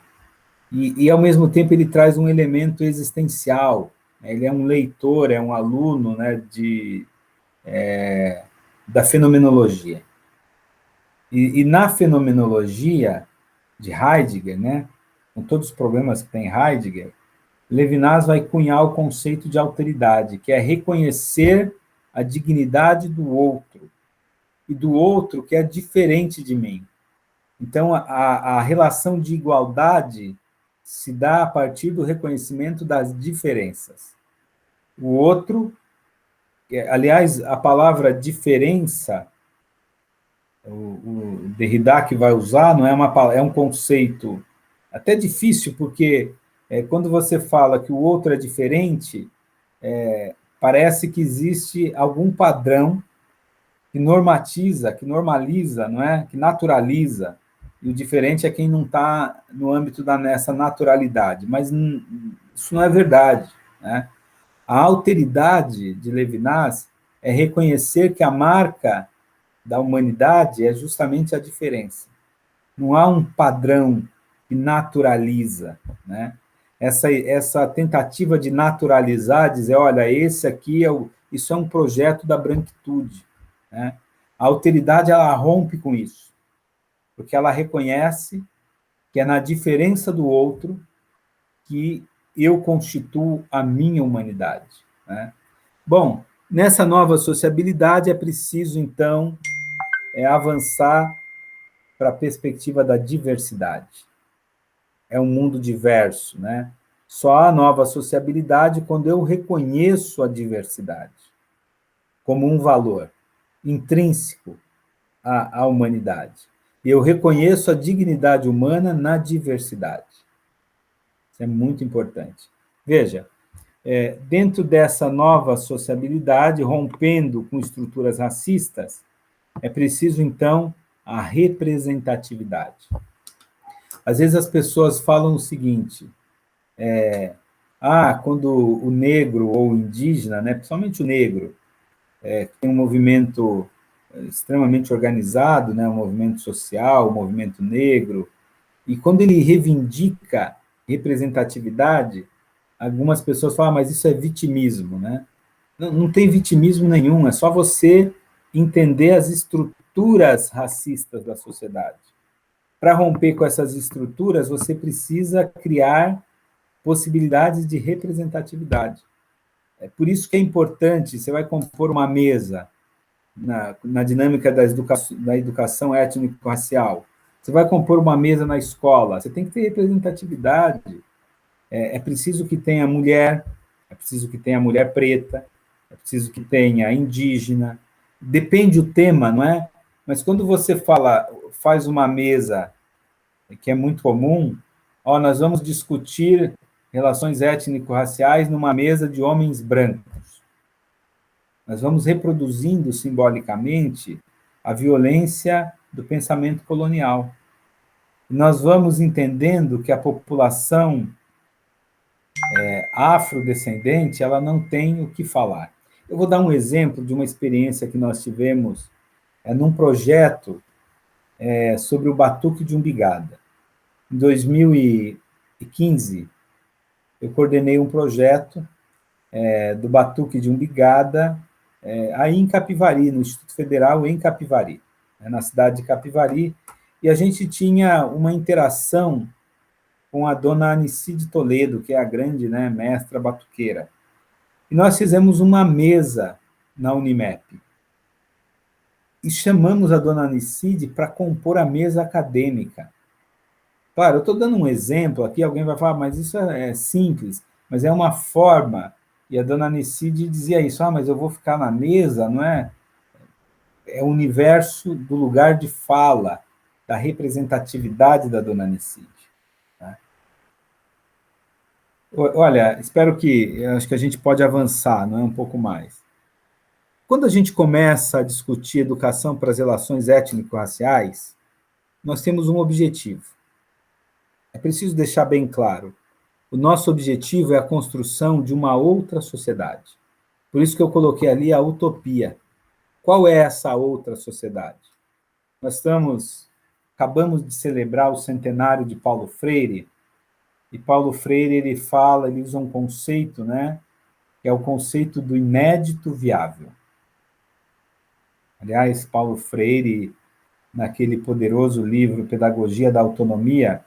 e, ao mesmo tempo, ele traz um elemento existencial. Ele é um leitor, é um aluno, né, da fenomenologia. E na fenomenologia de Heidegger, né, com todos os problemas que tem Heidegger, Levinas vai cunhar o conceito de alteridade, que é reconhecer a dignidade do outro, e do outro que é diferente de mim. Então, a relação de igualdade se dá a partir do reconhecimento das diferenças. O outro, aliás, a palavra diferença, o Derrida que vai usar, não é um conceito até difícil, porque quando você fala que o outro é diferente, parece que existe algum padrão que normatiza, que normaliza, não é? Que naturaliza. E o diferente é quem não está no âmbito nessa naturalidade. Mas isso não é verdade, né? A alteridade de Levinas é reconhecer que a marca da humanidade é justamente a diferença. Não há um padrão que naturaliza, né? Essa tentativa de naturalizar, dizer, olha, esse aqui isso é um projeto da branquitude, né? A alteridade, ela rompe com isso, porque ela reconhece que é na diferença do outro que eu constituo a minha humanidade, né? Bom, nessa nova sociabilidade é preciso, então, avançar para a perspectiva da diversidade. É um mundo diverso, né? Só há nova sociabilidade quando eu reconheço a diversidade como um valor intrínseco à humanidade. Eu reconheço a dignidade humana na diversidade. Isso é muito importante. Veja, dentro dessa nova sociabilidade, rompendo com estruturas racistas, é preciso, então, a representatividade. Às vezes as pessoas falam o seguinte, quando o negro ou o indígena, né, principalmente o negro, tem um movimento extremamente organizado, né, um movimento social, um movimento negro, e quando ele reivindica representatividade, algumas pessoas falam, mas isso é vitimismo, né? Não tem vitimismo nenhum, é só você entender as estruturas racistas da sociedade. Para romper com essas estruturas, você precisa criar possibilidades de representatividade. É por isso que é importante, você vai compor uma mesa na dinâmica da educação étnico-racial, você vai compor uma mesa na escola, você tem que ter representatividade. É preciso que tenha mulher, é preciso que tenha mulher preta, é preciso que tenha indígena, depende do tema, não é? Mas quando você faz uma mesa, que é muito comum, nós vamos discutir relações étnico-raciais numa mesa de homens brancos. Nós vamos reproduzindo simbolicamente a violência do pensamento colonial. Nós vamos entendendo que a população afrodescendente, ela não tem o que falar. Eu vou dar um exemplo de uma experiência que nós tivemos num projeto sobre o Batuque de Umbigada. Em 2015, eu coordenei um projeto do Batuque de Umbigada, aí em Capivari, no Instituto Federal em Capivari, na cidade de Capivari, e a gente tinha uma interação com a dona Anici de Toledo, que é a grande, né, mestra batuqueira. E nós fizemos uma mesa na Unimep. E chamamos a dona Anicide para compor a mesa acadêmica. Claro, eu estou dando um exemplo aqui, alguém vai falar, mas isso é simples, mas é uma forma. E a dona Anicide dizia isso, mas eu vou ficar na mesa, não é? É o universo do lugar de fala, da representatividade da dona Anicide. Olha, acho que a gente pode avançar, não é, um pouco mais. Quando a gente começa a discutir educação para as relações étnico-raciais, nós temos um objetivo. É preciso deixar bem claro. O nosso objetivo é a construção de uma outra sociedade. Por isso que eu coloquei ali a utopia. Qual é essa outra sociedade? Acabamos de celebrar o centenário de Paulo Freire, e Paulo Freire, ele usa um conceito, né, que é o conceito do inédito viável. Aliás, Paulo Freire, naquele poderoso livro Pedagogia da Autonomia,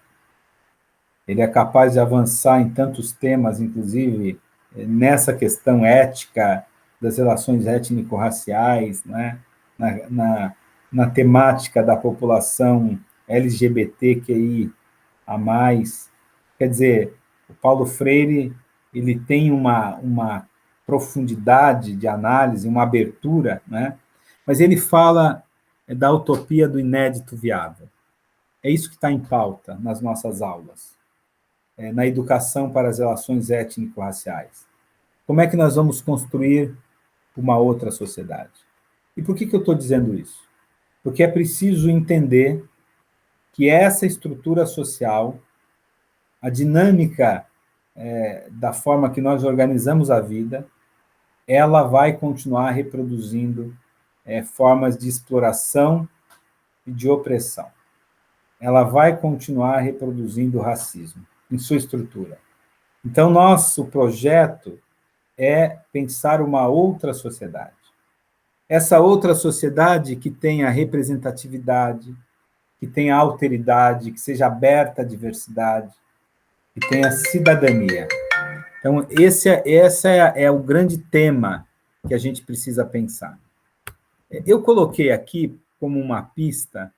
ele é capaz de avançar em tantos temas, inclusive nessa questão ética das relações étnico-raciais, né, na temática da população LGBTQI a mais. Quer dizer, o Paulo Freire ele tem uma profundidade de análise, uma abertura, né? Mas ele fala da utopia do inédito viável. É isso que está em pauta nas nossas aulas, na educação para as relações étnico-raciais. Como é que nós vamos construir uma outra sociedade? E por que eu estou dizendo isso? Porque é preciso entender que essa estrutura social, a dinâmica da forma que nós organizamos a vida, ela vai continuar reproduzindo formas de exploração e de opressão. Ela vai continuar reproduzindo o racismo em sua estrutura. Então, nosso projeto é pensar uma outra sociedade. Essa outra sociedade que tenha representatividade, que tenha alteridade, que seja aberta à diversidade, que tenha cidadania. Então, esse é o grande tema que a gente precisa pensar. Eu coloquei aqui como uma pista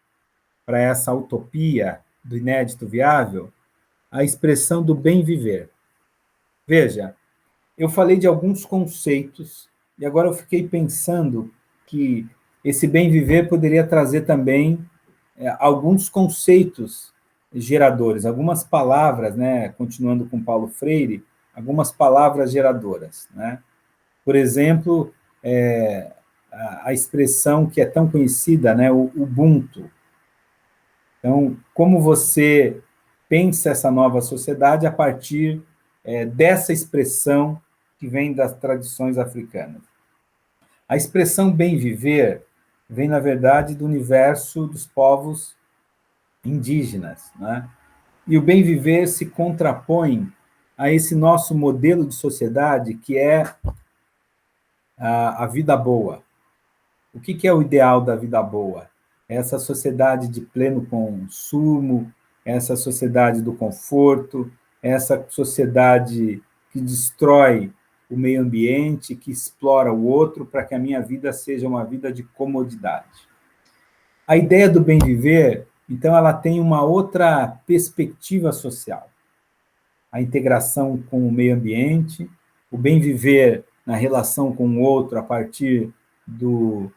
para essa utopia do inédito viável a expressão do bem viver. Veja, eu falei de alguns conceitos e agora eu fiquei pensando que esse bem viver poderia trazer também alguns conceitos geradores, algumas palavras, né, continuando com Paulo Freire, algumas palavras geradoras, né? Por exemplo, a expressão que é tão conhecida, né, o Ubuntu. Então, como você pensa essa nova sociedade a partir dessa expressão que vem das tradições africanas? A expressão bem viver vem, na verdade, do universo dos povos indígenas, né? E o bem viver se contrapõe a esse nosso modelo de sociedade que é a vida boa. O que é o ideal da vida boa? Essa sociedade de pleno consumo, essa sociedade do conforto, essa sociedade que destrói o meio ambiente, que explora o outro para que a minha vida seja uma vida de comodidade. A ideia do bem viver, então, ela tem uma outra perspectiva social. A integração com o meio ambiente, o bem viver na relação com o outro a partir do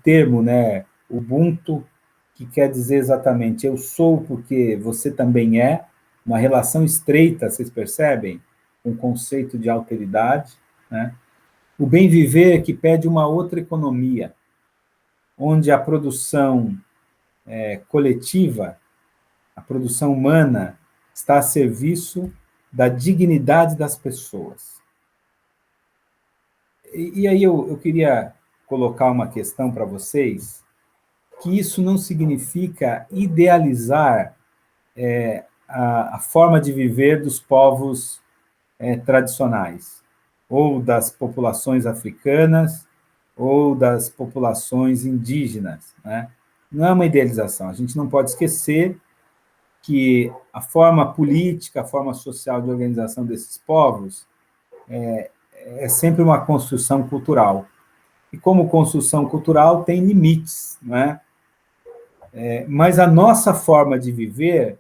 termo, né, Ubuntu, que quer dizer exatamente eu sou porque você também é, uma relação estreita, vocês percebem? Um conceito de alteridade, né? O bem viver que pede uma outra economia, onde a produção coletiva, a produção humana, está a serviço da dignidade das pessoas. E aí eu queria colocar uma questão para vocês, que isso não significa idealizar a forma de viver dos povos tradicionais, ou das populações africanas, ou das populações indígenas, né? Não é uma idealização. A gente não pode esquecer que a forma política, a forma social de organização desses povos é sempre uma construção cultural. E como construção cultural tem limites, né? Mas a nossa forma de viver,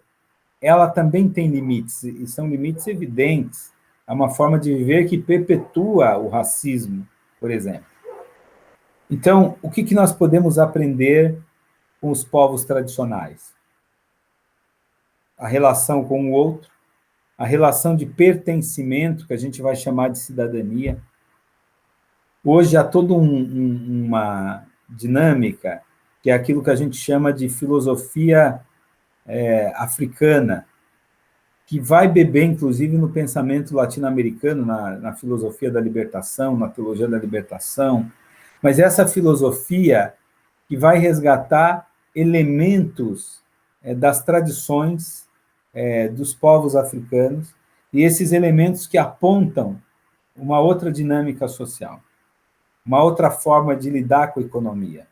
ela também tem limites, e são limites evidentes. É uma forma de viver que perpetua o racismo, por exemplo. Então, o que nós podemos aprender com os povos tradicionais? A relação com o outro, a relação de pertencimento, que a gente vai chamar de cidadania. Hoje há toda uma dinâmica, que é aquilo que a gente chama de filosofia africana, que vai beber, inclusive, no pensamento latino-americano, na filosofia da libertação, na teologia da libertação, mas essa filosofia que vai resgatar elementos das tradições dos povos africanos, e esses elementos que apontam uma outra dinâmica social, uma outra forma de lidar com a economia.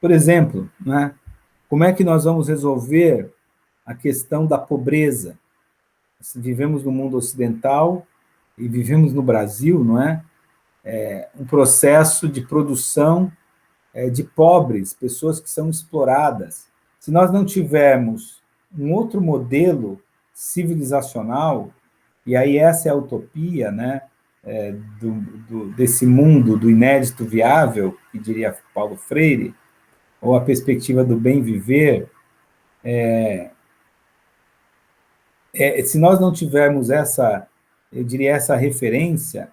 Por exemplo, né, como é que nós vamos resolver a questão da pobreza? Vivemos no mundo ocidental e vivemos no Brasil, não é? Um processo de produção de pobres, pessoas que são exploradas. Se nós não tivermos um outro modelo civilizacional, e aí essa é a utopia, né, desse mundo do inédito viável, que diria Paulo Freire, ou a perspectiva do bem viver, se nós não tivermos essa, eu diria, essa referência,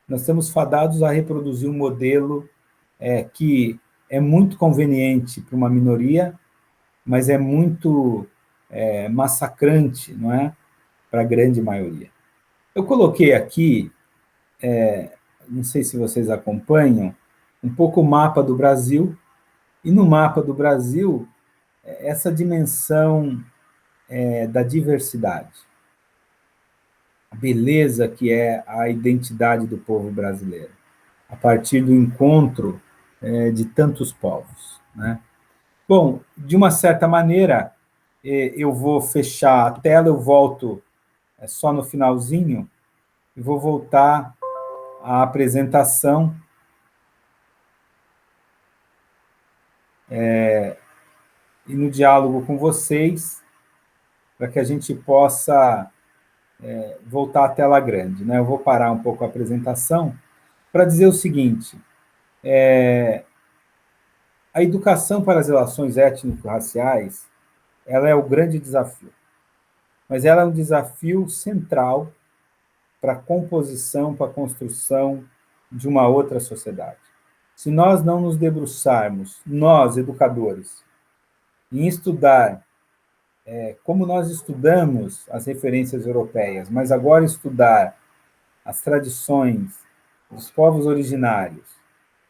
nós estamos fadados a reproduzir um modelo que é muito conveniente para uma minoria, mas é muito massacrante, não é? Para a grande maioria. Eu coloquei aqui, não sei se vocês acompanham, um pouco o mapa do Brasil, e no mapa do Brasil, essa dimensão da diversidade, a beleza que é a identidade do povo brasileiro, a partir do encontro de tantos povos, né? Bom, de uma certa maneira, eu vou fechar a tela, eu volto só no finalzinho, e vou voltar à apresentação. E no diálogo com vocês, para que a gente possa voltar à tela grande, né? Eu vou parar um pouco a apresentação para dizer o seguinte: a educação para as relações étnico-raciais, ela é o grande desafio, mas ela é um desafio central para a composição, para a construção de uma outra sociedade. Se nós não nos debruçarmos, nós, educadores, em estudar como nós estudamos as referências europeias, mas agora estudar as tradições dos povos originários,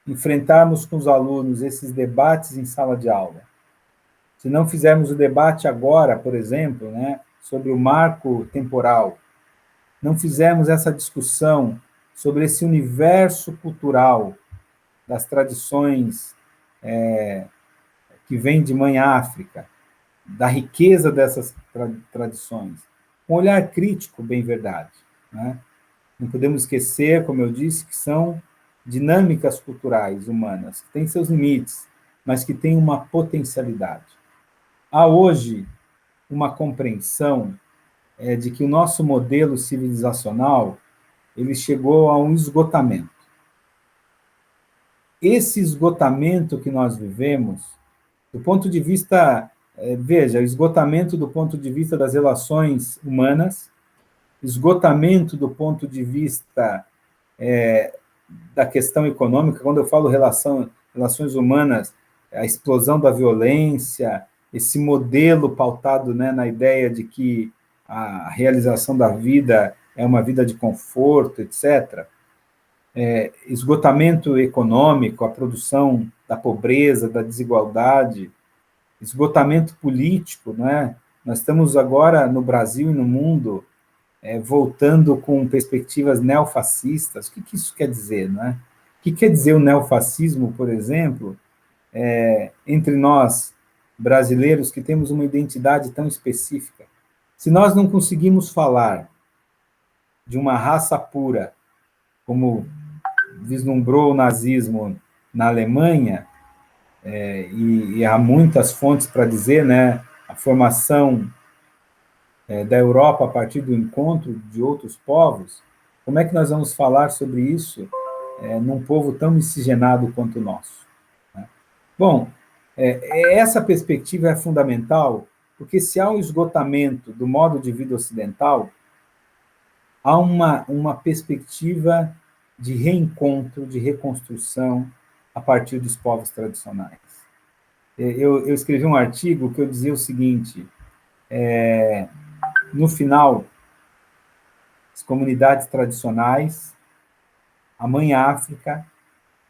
enfrentarmos com os alunos esses debates em sala de aula. Se não fizermos o debate agora, por exemplo, né, sobre o marco temporal, não fizermos essa discussão sobre esse universo cultural das tradições que vem de Mãe África, da riqueza dessas tradições, um olhar crítico, bem verdade, né? Não podemos esquecer, como eu disse, que são dinâmicas culturais humanas, que têm seus limites, mas que têm uma potencialidade. Há hoje uma compreensão de que o nosso modelo civilizacional ele chegou a um esgotamento. Esse esgotamento que nós vivemos, do ponto de vista, veja, esgotamento do ponto de vista das relações humanas, esgotamento do ponto de vista da questão econômica, quando eu falo relações humanas, a explosão da violência, esse modelo pautado, né, na ideia de que a realização da vida é uma vida de conforto, etc. Esgotamento econômico, a produção da pobreza, da desigualdade, esgotamento político, não é? Nós estamos agora no Brasil e no mundo voltando com perspectivas neofascistas. O que isso quer dizer, não é? O que quer dizer o neofascismo, por exemplo, entre nós, brasileiros, que temos uma identidade tão específica? Se nós não conseguimos falar de uma raça pura, como vislumbrou o nazismo na Alemanha, e há muitas fontes para dizer, né, a formação da Europa a partir do encontro de outros povos, como é que nós vamos falar sobre isso num povo tão miscigenado quanto o nosso, né? Bom, essa perspectiva é fundamental, porque se há um esgotamento do modo de vida ocidental, há uma perspectiva de reencontro, de reconstrução a partir dos povos tradicionais. Eu escrevi um artigo que eu dizia o seguinte: no final, as comunidades tradicionais, a Mãe África,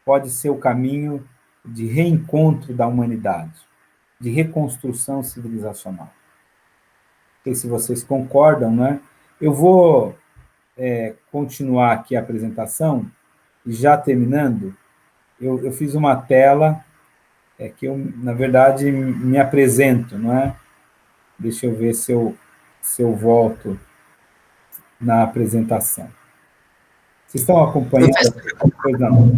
pode ser o caminho de reencontro da humanidade, de reconstrução civilizacional. Não sei se vocês concordam, né? Eu vou continuar aqui a apresentação, e já terminando, eu fiz uma tela que eu, na verdade, me apresento, não é? Deixa eu ver se eu volto na apresentação. Vocês estão acompanhando? Pois não.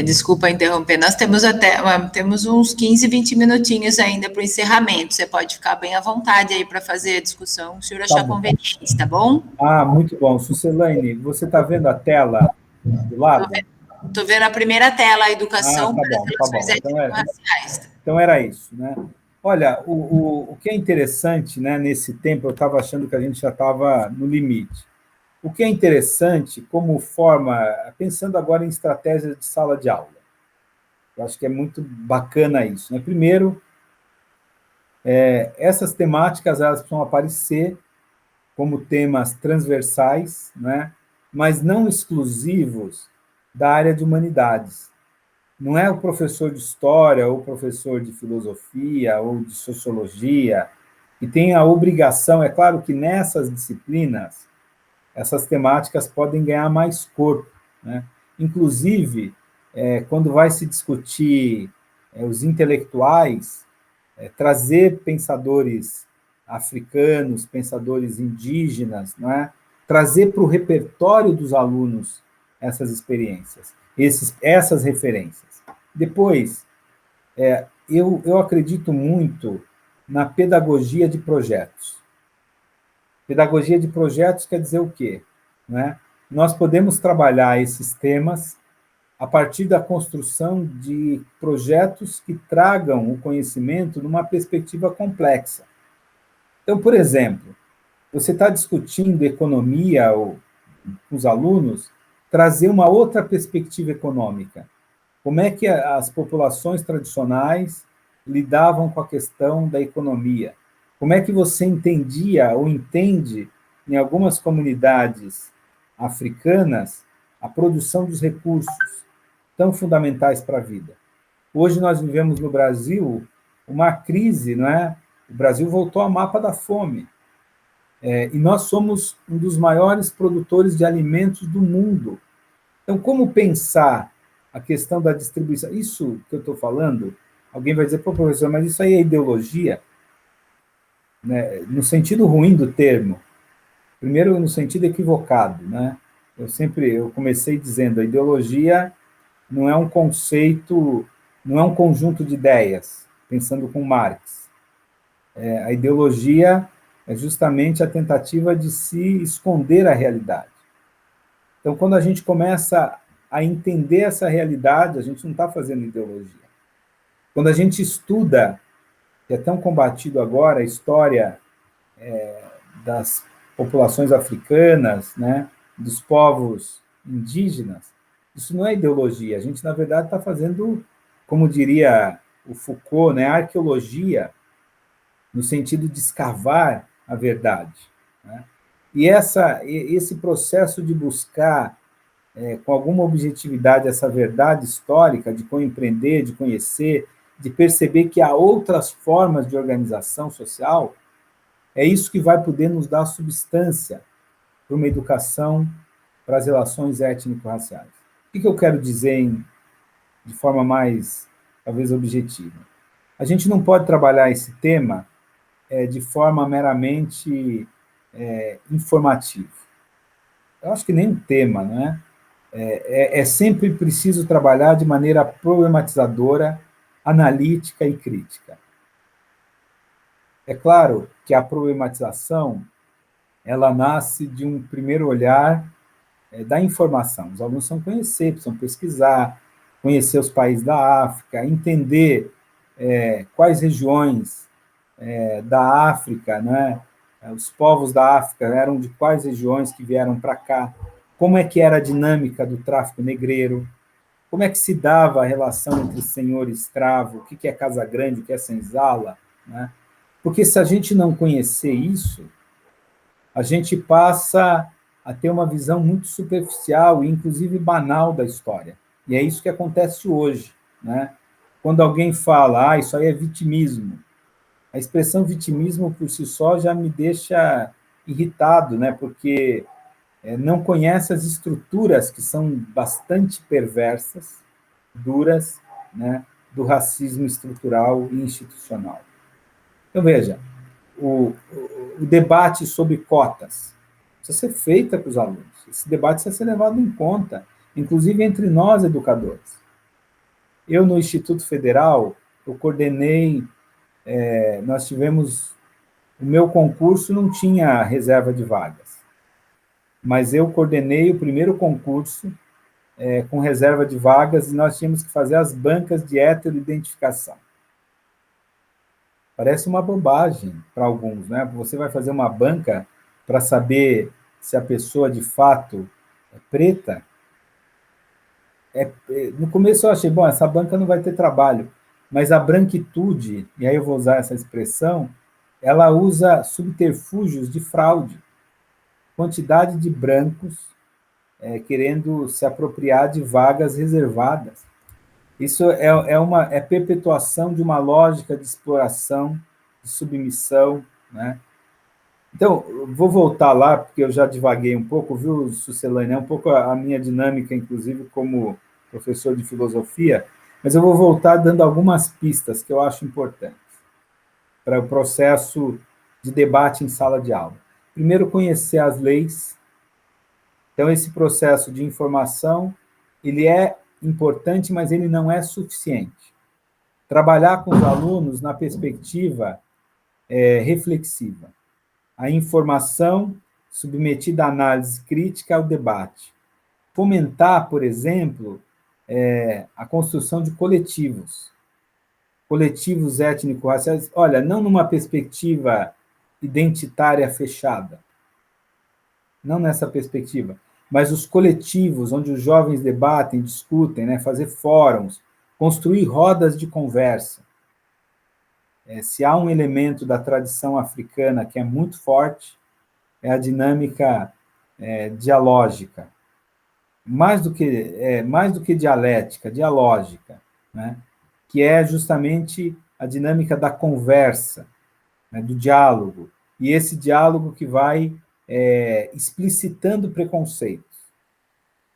Desculpa interromper, nós temos uns 15, 20 minutinhos ainda para o encerramento. Você pode ficar bem à vontade aí para fazer a discussão, se o senhor achar conveniente, tá bom? Muito bom. Sucelaine, você está vendo a tela do lado? Estou vendo a primeira tela, a educação para as relações étnico-raciais. Então era isso, né? Olha, o que é interessante, né, nesse tempo, eu estava achando que a gente já estava no limite. O que é interessante, como forma, pensando agora em estratégias de sala de aula, eu acho que é muito bacana isso, né? Primeiro, essas temáticas elas precisam aparecer como temas transversais, né? Mas não exclusivos da área de humanidades. Não é o professor de história, ou o professor de filosofia, ou de sociologia, que tem a obrigação, é claro que nessas disciplinas, essas temáticas podem ganhar mais corpo, né? Inclusive, quando vai se discutir os intelectuais, trazer pensadores africanos, pensadores indígenas, não é? Trazer para o repertório dos alunos essas experiências, essas referências. Depois, eu acredito muito na pedagogia de projetos. Pedagogia de projetos quer dizer o quê? Né? Nós podemos trabalhar esses temas a partir da construção de projetos que tragam o conhecimento numa perspectiva complexa. Então, por exemplo, você está discutindo economia com os alunos, trazer uma outra perspectiva econômica. Como é que as populações tradicionais lidavam com a questão da economia? Como é que você entendia ou entende, em algumas comunidades africanas, a produção dos recursos tão fundamentais para a vida? Hoje nós vivemos no Brasil uma crise, não é? O Brasil voltou ao mapa da fome. E nós somos um dos maiores produtores de alimentos do mundo. Então, como pensar a questão da distribuição? Isso que eu estou falando, alguém vai dizer, pô, professor, mas isso aí é ideologia? Né? No sentido ruim do termo. Primeiro, no sentido equivocado, né? Eu comecei dizendo, a ideologia não é um conceito, não é um conjunto de ideias, pensando com Marx. A ideologia é justamente a tentativa de se esconder a realidade. Então, quando a gente começa a entender essa realidade, a gente não está fazendo ideologia. Quando a gente estuda, que é tão combatido agora, a história das populações africanas, né, dos povos indígenas, isso não é ideologia. A gente, na verdade, está fazendo, como diria o Foucault, né, arqueologia, no sentido de escavar a verdade. Né? E esse processo de buscar, com alguma objetividade, essa verdade histórica, de compreender, de conhecer, de perceber que há outras formas de organização social, é isso que vai poder nos dar substância para uma educação para as relações étnico-raciais. O que eu quero dizer de forma mais, talvez, objetiva? A gente não pode trabalhar esse tema de forma meramente informativa. Eu acho que nem um tema, né? É sempre preciso trabalhar de maneira problematizadora, analítica e crítica. É claro que a problematização ela nasce de um primeiro olhar da informação. Os alunos precisam conhecer, precisam pesquisar, conhecer os países da África, entender quais regiões da África, né? Os povos da África eram de quais regiões que vieram para cá, como é que era a dinâmica do tráfico negreiro, como é que se dava a relação entre senhor e escravo, o que é casa grande, o que é senzala, né? Porque se a gente não conhecer isso, a gente passa a ter uma visão muito superficial e, inclusive, banal da história. E é isso que acontece hoje, né? Quando alguém fala, isso aí é vitimismo, a expressão vitimismo por si só já me deixa irritado, né? Porque não conhece as estruturas que são bastante perversas, duras, né? Do racismo estrutural e institucional. Então, veja, o debate sobre cotas. precisa ser feita para os alunos. Esse debate precisa ser levado em conta, inclusive entre nós, educadores. Eu, no Instituto Federal, eu coordenei, nós tivemos, o meu concurso não tinha reserva de vagas, mas eu coordenei o primeiro concurso com reserva de vagas e nós tínhamos que fazer as bancas de heteroidentificação. Parece uma bobagem para alguns, né? Você vai fazer uma banca para saber se a pessoa de fato é preta. No começo eu achei, bom, essa banca não vai ter trabalho, mas a branquitude, e aí eu vou usar essa expressão, ela usa subterfúgios de fraude. Quantidade de brancos querendo se apropriar de vagas reservadas. Isso é perpetuação de uma lógica de exploração, de submissão, né? Então, vou voltar lá, porque eu já divaguei um pouco, viu, Sucelane? É um pouco a minha dinâmica, inclusive, como professor de filosofia, mas eu vou voltar dando algumas pistas que eu acho importantes para o processo de debate em sala de aula. Primeiro, conhecer as leis. Então, esse processo de informação, ele é importante, mas ele não é suficiente. Trabalhar com os alunos na perspectiva reflexiva. A informação submetida à análise crítica ao debate. Fomentar, por exemplo, a construção de coletivos étnico-raciais, olha, não numa perspectiva identitária fechada, não nessa perspectiva, mas os coletivos, onde os jovens debatem, discutem, né, fazer fóruns, construir rodas de conversa. Se há um elemento da tradição africana que é muito forte, é a dinâmica dialógica. Mais do que dialética, dialógica, né? Que é justamente a dinâmica da conversa, né? Do diálogo. E esse diálogo que vai explicitando preconceitos.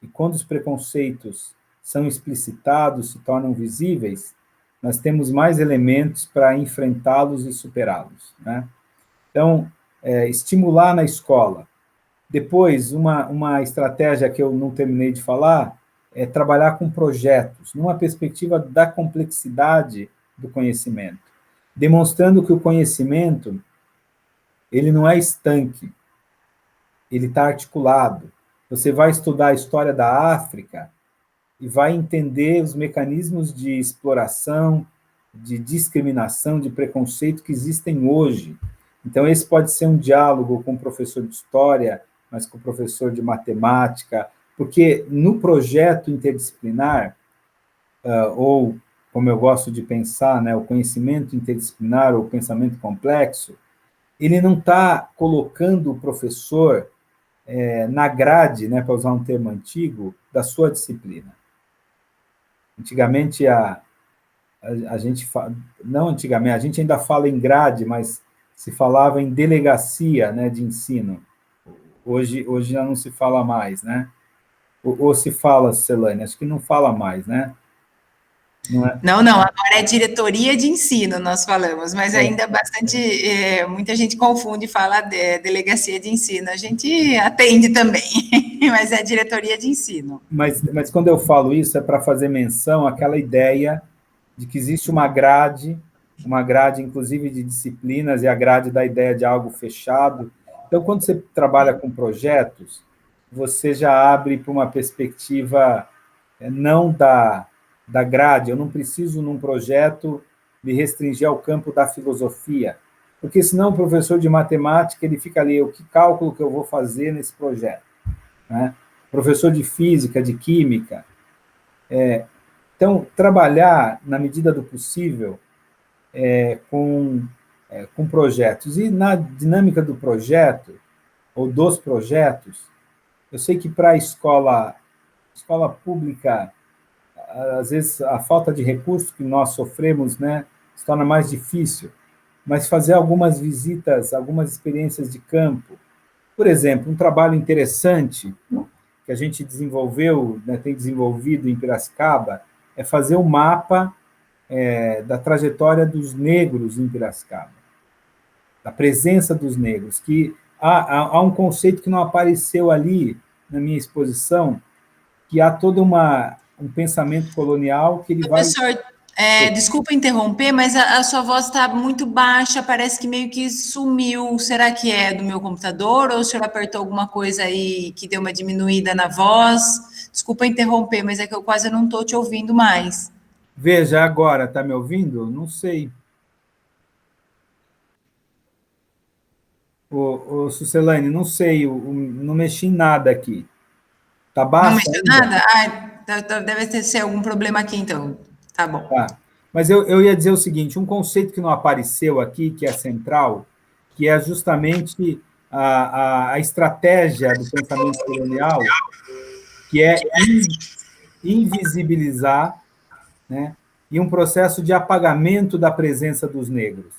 E quando os preconceitos são explicitados, se tornam visíveis, nós temos mais elementos para enfrentá-los e superá-los, né? Então, estimular na escola. Depois, uma estratégia que eu não terminei de falar é trabalhar com projetos, numa perspectiva da complexidade do conhecimento, demonstrando que o conhecimento ele não é estanque, ele está articulado. Você vai estudar a história da África e vai entender os mecanismos de exploração, de discriminação, de preconceito que existem hoje. Então, esse pode ser um diálogo com o professor de história, mas com o professor de matemática, porque no projeto interdisciplinar, ou, como eu gosto de pensar, né, o conhecimento interdisciplinar ou o pensamento complexo, ele não está colocando o professor na grade, né, para usar um termo antigo, da sua disciplina. Antigamente, a gente, não antigamente, a gente ainda fala em grade, mas se falava em delegacia, né, de ensino. Hoje já não se fala mais, né? Ou se fala, Celane? Acho que não fala mais, né? Não, agora é diretoria de ensino, nós falamos, mas ainda muita gente confunde e fala delegacia de ensino. A gente atende também, mas é diretoria de ensino. Mas quando eu falo isso, é para fazer menção àquela ideia de que existe uma grade, inclusive, de disciplinas, e a grade da ideia de algo fechado. Então, quando você trabalha com projetos, você já abre para uma perspectiva não da grade. Eu não preciso, num projeto, me restringir ao campo da filosofia, porque senão o professor de matemática ele fica ali, que cálculo que eu vou fazer nesse projeto, né? Professor de física, de química. Então, trabalhar, na medida do possível, com projetos. E na dinâmica do projeto, ou dos projetos, eu sei que para a escola pública, às vezes a falta de recursos que nós sofremos, né, se torna mais difícil, mas fazer algumas visitas, algumas experiências de campo. Por exemplo, um trabalho interessante que a gente desenvolveu, né, tem desenvolvido em Piracicaba, é fazer um mapa da trajetória dos negros em Piracicaba, da presença dos negros, que há um conceito que não apareceu ali na minha exposição, que há todo um pensamento colonial que ele vai... Professor, desculpa interromper, mas a sua voz está muito baixa, parece que meio que sumiu. Será que é do meu computador ou o senhor apertou alguma coisa aí que deu uma diminuída na voz? Desculpa interromper, mas é que eu quase não estou te ouvindo mais. Veja, agora, está me ouvindo? Não sei. Sucelane, não sei, não mexi em nada aqui. Está Não baixo mexeu ainda? nada? Deve ser algum problema aqui, então. Tá bom. Tá. Mas eu ia dizer o seguinte, um conceito que não apareceu aqui, que é central, que é justamente a estratégia do pensamento colonial, que é invisibilizar, né, e um processo de apagamento da presença dos negros.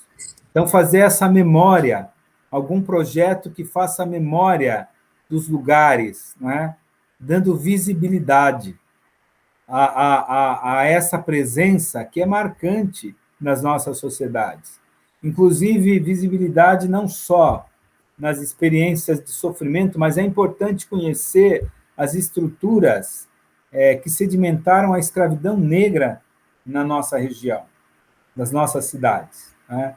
Então, fazer essa memória, algum projeto que faça a memória dos lugares, né, dando visibilidade a essa presença que é marcante nas nossas sociedades. Inclusive, visibilidade não só nas experiências de sofrimento, mas é importante conhecer as estruturas que sedimentaram a escravidão negra na nossa região, nas nossas cidades, né?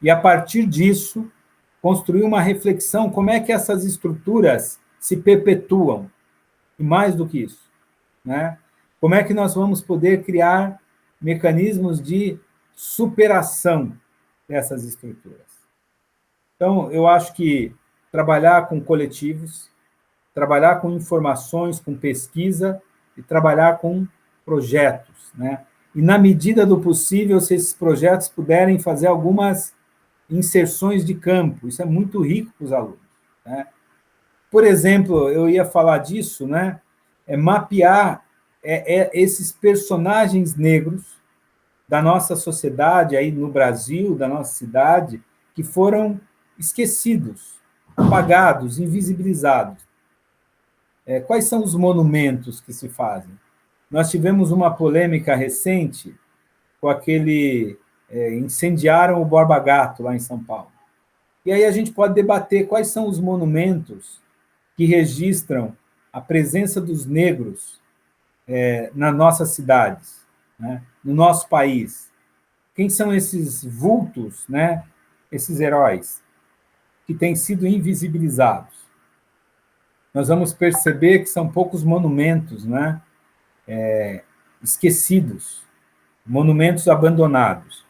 E, a partir disso, construir uma reflexão como é que essas estruturas se perpetuam, e mais do que isso, né? Como é que nós vamos poder criar mecanismos de superação dessas estruturas? Então, eu acho que trabalhar com coletivos, trabalhar com informações, com pesquisa e trabalhar com projetos, né? E, na medida do possível, se esses projetos puderem fazer algumas inserções de campo, isso é muito rico para os alunos, né? Por exemplo, eu ia falar disso, né? Mapear esses personagens negros da nossa sociedade, aí no Brasil, da nossa cidade, que foram esquecidos, apagados, invisibilizados. Quais são os monumentos que se fazem? Nós tivemos uma polêmica recente com aquele... incendiaram o Borba Gato, lá em São Paulo. E aí a gente pode debater quais são os monumentos que registram a presença dos negros nas nossas cidades, né, no nosso país. Quem são esses vultos, né, esses heróis que têm sido invisibilizados? Nós vamos perceber que são poucos monumentos, né, esquecidos, monumentos abandonados,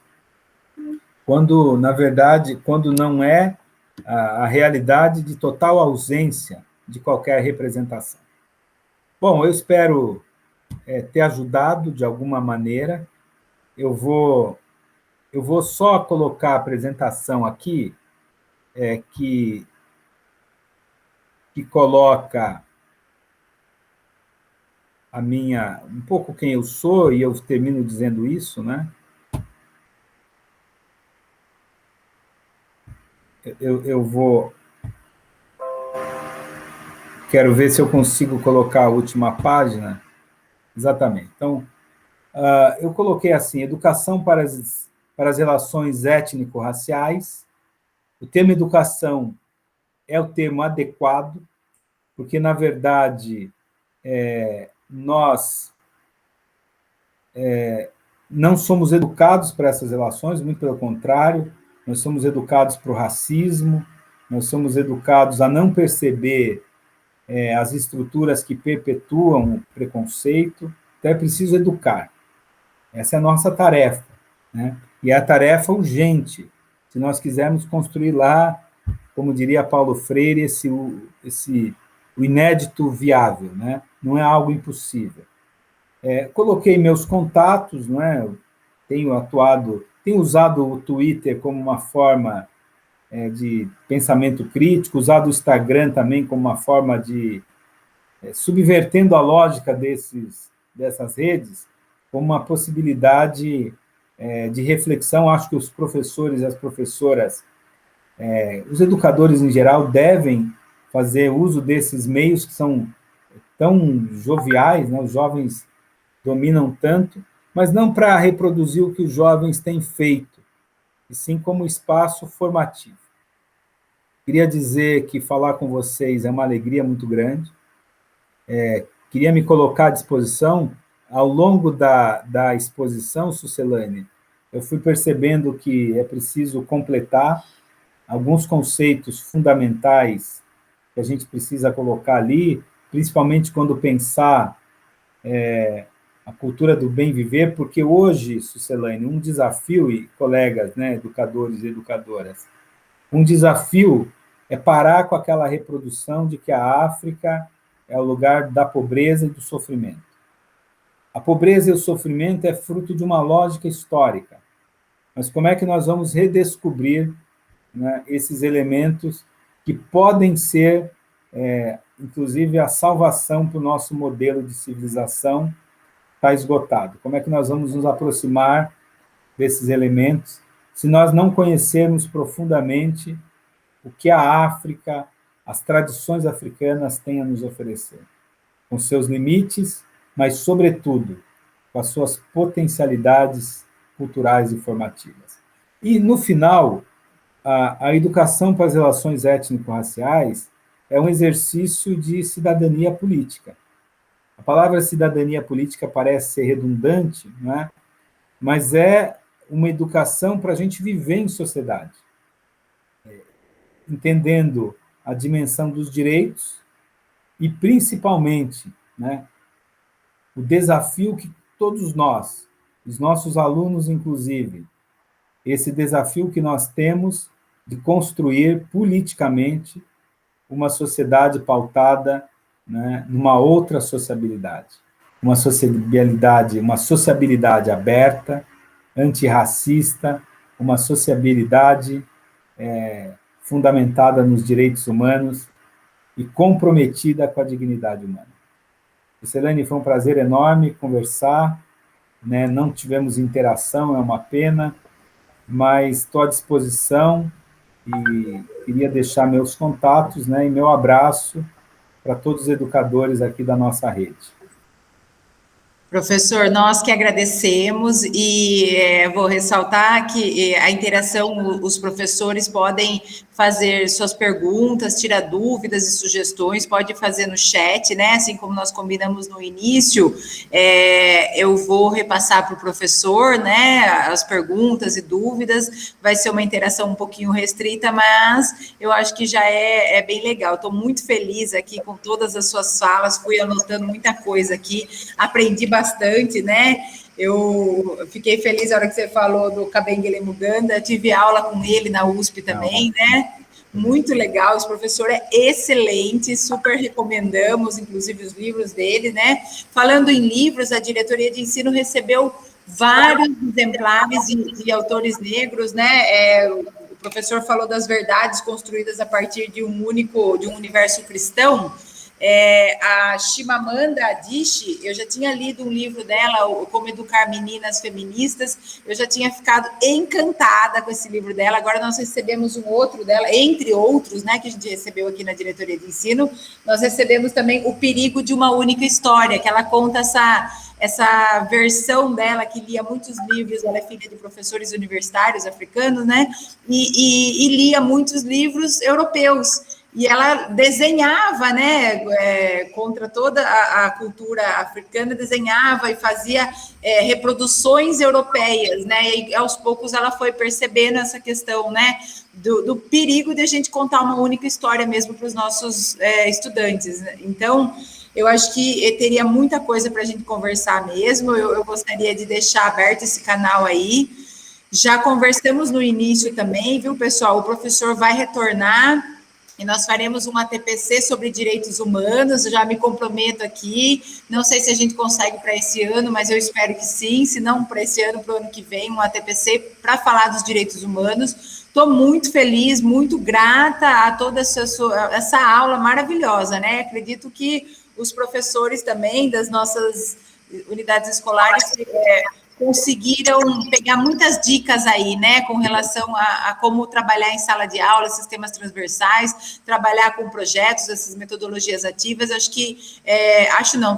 quando, na verdade, quando não é a realidade de total ausência de qualquer representação. Bom, eu espero ter ajudado de alguma maneira. Eu vou só colocar a apresentação aqui, que coloca um pouco quem eu sou, e eu termino dizendo isso, né? Quero ver se eu consigo colocar a última página. Exatamente. Então, eu coloquei assim, educação para as relações étnico-raciais. O termo educação é o termo adequado, porque, na verdade, nós não somos educados para essas relações, muito pelo contrário, nós somos educados para o racismo, nós somos educados a não perceber as estruturas que perpetuam o preconceito, então é preciso educar. Essa é a nossa tarefa, né? E é a tarefa urgente, se nós quisermos construir lá, como diria Paulo Freire, o inédito viável, né? Não é algo impossível. Coloquei meus contatos, não é? Tenho usado o Twitter como uma forma de pensamento crítico, usado o Instagram também como uma forma de subvertendo a lógica dessas redes, como uma possibilidade de reflexão. Acho que os professores e as professoras, os educadores em geral, devem fazer uso desses meios que são tão joviais, né? Os jovens dominam tanto, mas não para reproduzir o que os jovens têm feito, e sim como espaço formativo. Queria dizer que falar com vocês é uma alegria muito grande. Queria me colocar à disposição. Ao longo da exposição, Sucelane, eu fui percebendo que é preciso completar alguns conceitos fundamentais que a gente precisa colocar ali, principalmente quando pensar a cultura do bem viver, porque hoje, Sucelane, um desafio, e colegas, né, educadores e educadoras, um desafio é parar com aquela reprodução de que a África é o lugar da pobreza e do sofrimento. A pobreza e o sofrimento é fruto de uma lógica histórica. Mas como é que nós vamos redescobrir, né, esses elementos que podem ser, inclusive, a salvação para o nosso modelo de civilização está esgotado? Como é que nós vamos nos aproximar desses elementos se nós não conhecermos profundamente o que a África, as tradições africanas têm a nos oferecer, com seus limites, mas, sobretudo, com as suas potencialidades culturais e formativas. E, no final, a educação para as relações étnico-raciais é um exercício de cidadania política. A palavra cidadania política parece ser redundante, não é? Mas é uma educação para a gente viver em sociedade, entendendo a dimensão dos direitos e, principalmente, né, o desafio que todos nós, os nossos alunos, inclusive, esse desafio que nós temos de construir politicamente uma sociedade pautada, né, numa outra sociabilidade, uma sociabilidade aberta, antirracista, uma sociabilidade fundamentada nos direitos humanos e comprometida com a dignidade humana. Sucelane, foi um prazer enorme conversar, né? Não tivemos interação, é uma pena, mas estou à disposição e queria deixar meus contatos, né, e meu abraço para todos os educadores aqui da nossa rede. Professor, nós que agradecemos e vou ressaltar que a interação, os professores podem fazer suas perguntas, tirar dúvidas e sugestões, pode fazer no chat, né? Assim como nós combinamos no início, eu vou repassar para o professor, né, as perguntas e dúvidas, vai ser uma interação um pouquinho restrita, mas eu acho que já é bem legal. Estou muito feliz aqui com todas as suas falas, fui anotando muita coisa aqui, aprendi bastante, né? Eu fiquei feliz na hora que você falou do Kabengele Muganda, tive aula com ele na USP também, né? Muito legal, esse professor é excelente, super recomendamos, inclusive, os livros dele, né? Falando em livros, a diretoria de ensino recebeu vários exemplares de autores negros, né? O professor falou das verdades construídas a partir de um universo cristão. A Chimamanda Adichie, eu já tinha lido um livro dela, Como Educar Meninas Feministas, eu já tinha ficado encantada com esse livro dela. Agora nós recebemos um outro dela, entre outros, né, que a gente recebeu aqui na diretoria de ensino, nós recebemos também O Perigo de uma Única História, que ela conta essa versão dela, que lia muitos livros, ela é filha de professores universitários africanos, né, e lia muitos livros europeus. E ela desenhava, né, contra toda a cultura africana, desenhava e fazia reproduções europeias, né, e aos poucos ela foi percebendo essa questão, né, do perigo de a gente contar uma única história mesmo para os nossos estudantes. Então, eu acho que teria muita coisa para a gente conversar mesmo, eu gostaria de deixar aberto esse canal aí. Já conversamos no início também, viu, pessoal? O professor vai retornar e nós faremos uma TPC sobre direitos humanos, eu já me comprometo aqui, não sei se a gente consegue para esse ano, mas eu espero que sim, se não para esse ano, para o ano que vem, uma TPC para falar dos direitos humanos. Estou muito feliz, muito grata a toda essa aula maravilhosa, né? Acredito que os professores também das nossas unidades escolares conseguiram pegar muitas dicas aí, né, com relação a como trabalhar em sala de aula, sistemas transversais, trabalhar com projetos, essas metodologias ativas.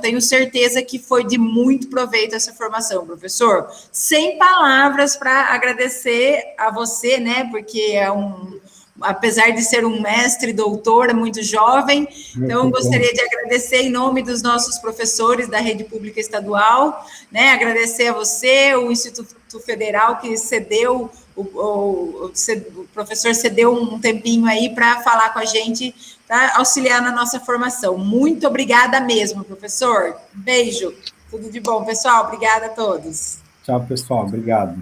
Tenho certeza que foi de muito proveito essa formação, professor. Sem palavras para agradecer a você, né, porque é um apesar de ser um mestre, doutor, é muito jovem. Então, gostaria de agradecer em nome dos nossos professores da Rede Pública Estadual, né? Agradecer a você, o Instituto Federal, que cedeu, o professor cedeu um tempinho aí para falar com a gente, para auxiliar na nossa formação. Muito obrigada mesmo, professor. Beijo. Tudo de bom, pessoal. Obrigada a todos. Tchau, pessoal. Obrigado.